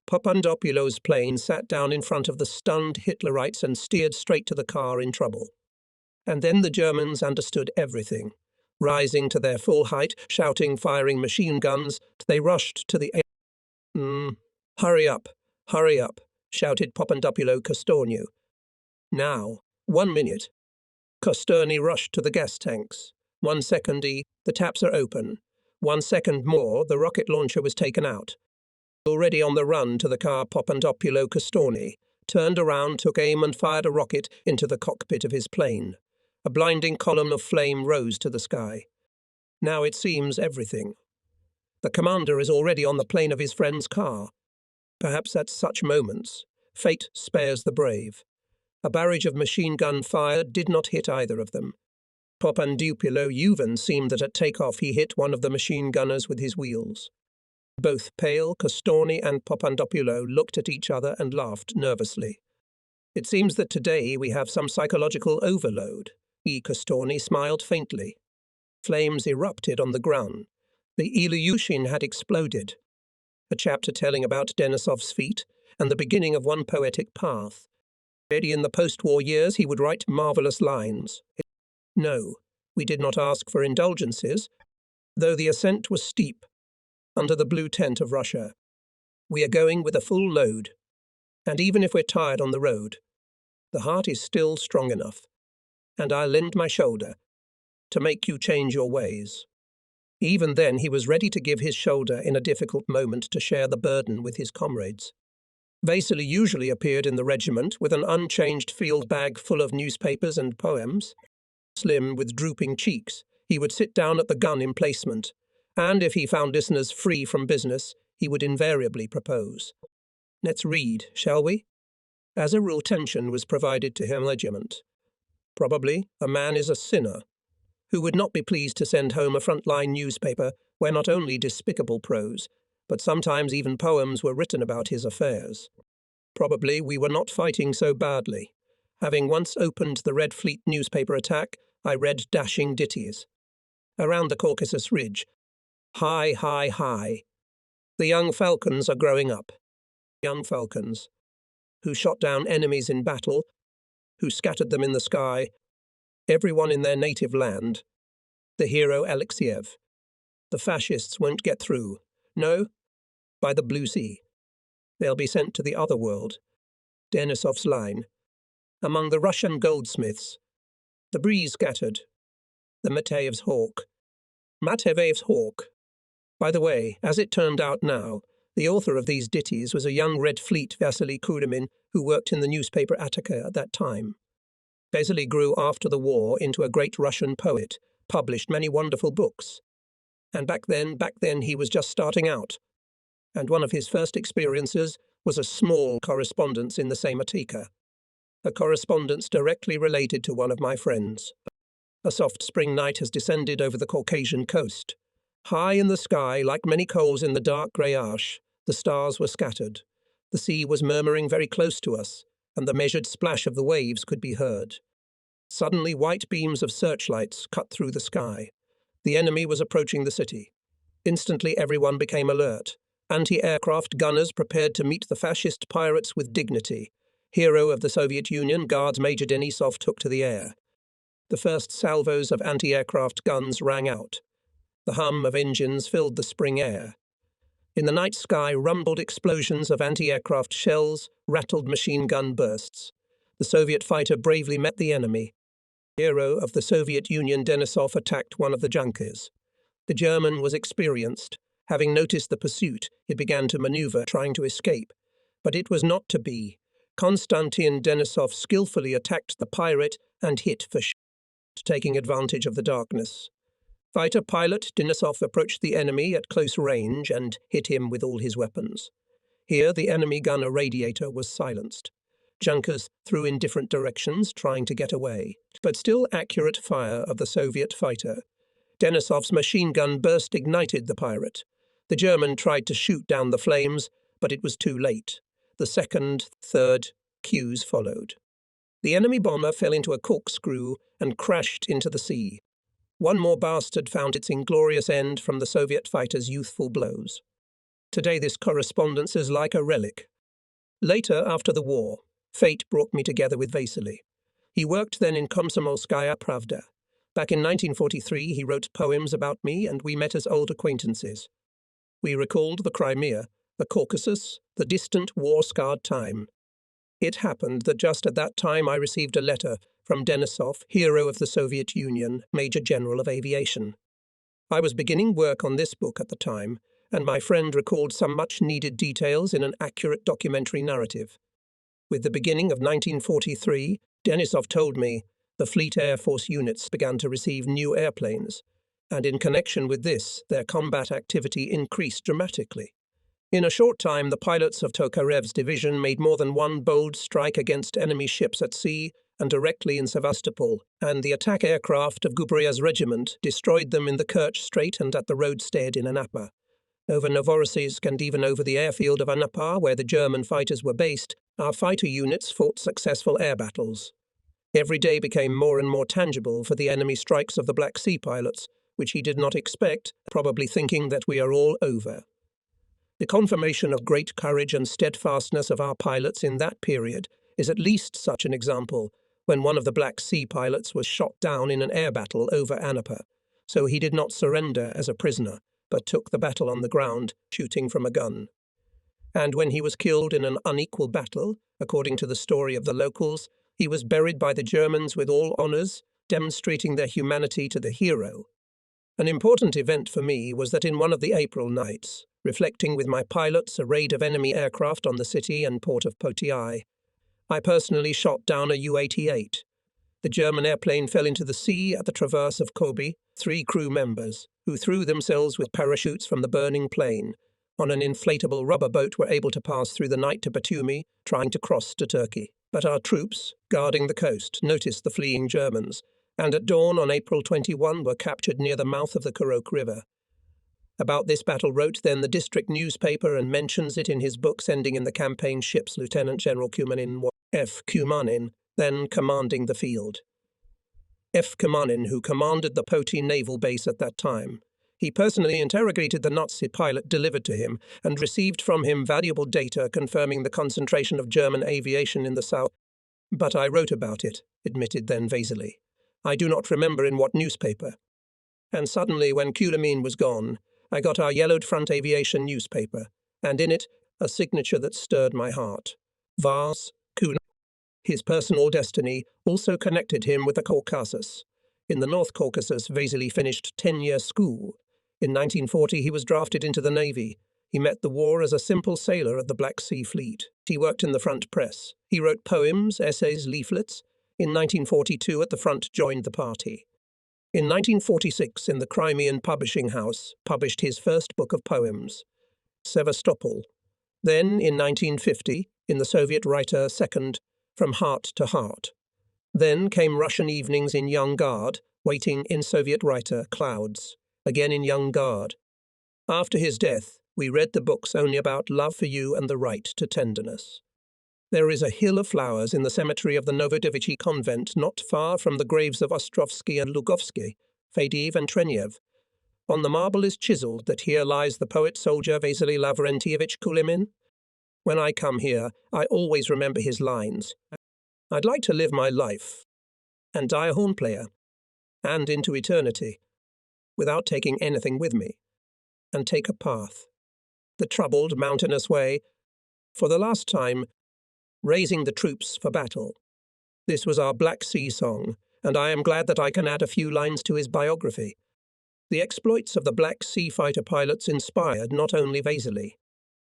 Papandopulo's plane sat down in front of the stunned Hitlerites and steered straight to the car in trouble. And then the Germans understood everything. Rising to their full height, shouting, firing machine guns, they rushed to the air. Hurry up, shouted Papandopulo Costorniu. Now, 1 minute. Costorni rushed to the gas tanks. 1 second, the taps are open. 1 second more, the rocket launcher was taken out. Already on the run to the car, Papandopulo Costorni turned around, took aim and fired a rocket into the cockpit of his plane. A blinding column of flame rose to the sky. Now it seems everything. The commander is already on the plane of his friend's car. Perhaps at such moments, fate spares the brave. A barrage of machine gun fire did not hit either of them. Papandopulo even seemed that at takeoff he hit one of the machine gunners with his wheels. Both pale, Costorni and Papandopulo looked at each other and laughed nervously. It seems that today we have some psychological overload. Costorni smiled faintly. Flames erupted on the ground. The Ilyushin had exploded. A chapter telling about Denisov's feat and the beginning of one poetic path. Already in the post-war years he would write marvelous lines. No, we did not ask for indulgences, though the ascent was steep, under the blue tent of Russia. We are going with a full load, and even if we're tired on the road, the heart is still strong enough, and I'll lend my shoulder to make you change your ways. Even then he was ready to give his shoulder in a difficult moment to share the burden with his comrades. Vasily usually appeared in the regiment with an unchanged field bag full of newspapers and poems. Slim with drooping cheeks, He would sit down at the gun emplacement, and if he found listeners free from business, he would invariably propose. "Let's read, shall we?" As a rule, tension was provided to him regiment. Probably a man is a sinner who would not be pleased to send home a frontline newspaper where not only despicable prose, but sometimes even poems were written about his affairs. Probably we were not fighting so badly. Having once opened the Red Fleet newspaper attack, I read dashing ditties. Around the Caucasus Ridge, high, high, high. The young falcons are growing up. Young falcons, who shot down enemies in battle, who scattered them in the sky, everyone in their native land. The hero Alexiev. The fascists won't get through. No, by the Blue Sea. They'll be sent to the other world. Denisov's line. Among the Russian goldsmiths. The breeze scattered. The Mateyev's hawk. Mateyev's hawk. By the way, as it turned out now, the author of these ditties was a young Red Fleet Vasily Kuremin who worked in the newspaper Attica at that time. Vasily grew after the war into a great Russian poet, published many wonderful books. And back then he was just starting out. And one of his first experiences was a small correspondence in the same Attica. A correspondence directly related to one of my friends. A soft spring night has descended over the Caucasian coast. High in the sky, like many coals in the dark grey ash, the stars were scattered. The sea was murmuring very close to us, and the measured splash of the waves could be heard. Suddenly white beams of searchlights cut through the sky. The enemy was approaching the city. Instantly everyone became alert. Anti-aircraft gunners prepared to meet the fascist pirates with dignity. Hero of the Soviet Union, Guards Major Denisov took to the air. The first salvos of anti-aircraft guns rang out. The hum of engines filled the spring air. In the night sky rumbled explosions of anti-aircraft shells, rattled machine gun bursts. The Soviet fighter bravely met the enemy. Hero of the Soviet Union, Denisov attacked one of the junkers. The German was experienced. Having noticed the pursuit, it began to maneuver, trying to escape. But it was not to be. Konstantin Denisov skillfully attacked the pirate and hit for taking advantage of the darkness. Fighter pilot Denisov approached the enemy at close range and hit him with all his weapons. Here the enemy gunner radiator was silenced. Junkers threw in different directions, trying to get away, but still accurate fire of the Soviet fighter. Denisov's machine gun burst ignited the pirate. The German tried to shoot down the flames, but it was too late. The second, third cues followed. The enemy bomber fell into a corkscrew and crashed into the sea. One more bastard found its inglorious end from the Soviet fighter's youthful blows. Today this correspondence is like a relic. Later, after the war, fate brought me together with Vasily. He worked then in Komsomolskaya Pravda. Back in 1943 he wrote poems about me and we met as old acquaintances. We recalled the Crimea, the Caucasus, the distant war-scarred time. It happened that just at that time I received a letter from Denisov, hero of the Soviet Union, Major General of Aviation. I was beginning work on this book at the time, and my friend recalled some much-needed details in an accurate documentary narrative. With the beginning of 1943, Denisov told me, the Fleet Air Force units began to receive new airplanes, and in connection with this, their combat activity increased dramatically. In a short time, the pilots of Tokarev's division made more than one bold strike against enemy ships at sea and directly in Sevastopol, and the attack aircraft of Gubria's regiment destroyed them in the Kerch Strait and at the roadstead in Anapa. Over Novorossiysk and even over the airfield of Anapa, where the German fighters were based, our fighter units fought successful air battles. Every day became more and more tangible for the enemy strikes of the Black Sea pilots, which he did not expect, probably thinking that we are all over. The confirmation of great courage and steadfastness of our pilots in that period is at least such an example, when one of the Black Sea pilots was shot down in an air battle over Anapa, so he did not surrender as a prisoner, but took the battle on the ground, shooting from a gun. And when he was killed in an unequal battle, according to the story of the locals, he was buried by the Germans with all honours, demonstrating their humanity to the hero. An important event for me was that in one of the April nights, reflecting with my pilots a raid of enemy aircraft on the city and port of Potiai, I personally shot down a U-88. A German airplane fell into the sea at the traverse of Kobe. 3 crew members, who threw themselves with parachutes from the burning plane on an inflatable rubber boat, were able to pass through the night to Batumi, trying to cross to Turkey. But our troops, guarding the coast, noticed the fleeing Germans, and at dawn on April 21 were captured near the mouth of the Kurok River. About this battle wrote then the district newspaper, and mentions it in his books ending in the campaign ships Lieutenant General Kumanin F. Kumanin, then commanding the field. F. Kumanin, who commanded the Poti naval base at that time. He personally interrogated the Nazi pilot delivered to him and received from him valuable data confirming the concentration of German aviation in the south. But I wrote about it, admitted then Vasily. I do not remember in what newspaper. And suddenly, when Kumanin was gone, I got our yellowed front aviation newspaper, and in it a signature that stirred my heart. Vars Kumanin. His personal destiny also connected him with the Caucasus. In the North Caucasus, Vasily finished 10-year school. In 1940, he was drafted into the Navy. He met the war as a simple sailor of the Black Sea Fleet. He worked in the front press. He wrote poems, essays, leaflets. In 1942, at the front, joined the party. In 1946, in the Crimean Publishing House, published his first book of poems, Sevastopol. Then, in 1950, in the Soviet writer Second, From Heart to Heart. Then came Russian evenings in Young Guard, waiting in Soviet writer Clouds, again in Young Guard. After his death, we read the books only about love for you and the right to tenderness. There is a hill of flowers in the cemetery of the Novodevichy convent not far from the graves of Ostrovsky and Lugovsky, Fadiev and Trenev. On the marble is chiseled that here lies the poet-soldier Vasily Lavrentievich Kulimin. When I come here, I always remember his lines. I'd like to live my life and die a horn player, and into eternity, without taking anything with me, and take a path, the troubled, mountainous way, for the last time, raising the troops for battle. This was our Black Sea song, and I am glad that I can add a few lines to his biography. The exploits of the Black Sea fighter pilots inspired not only Vasily.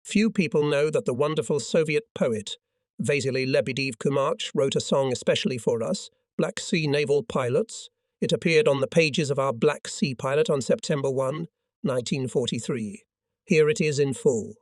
Few people know that the wonderful Soviet poet, Vasily Lebedev-Kumach, wrote a song especially for us, Black Sea Naval Pilots. It appeared on the pages of our Black Sea Pilot on September 1, 1943. Here it is in full.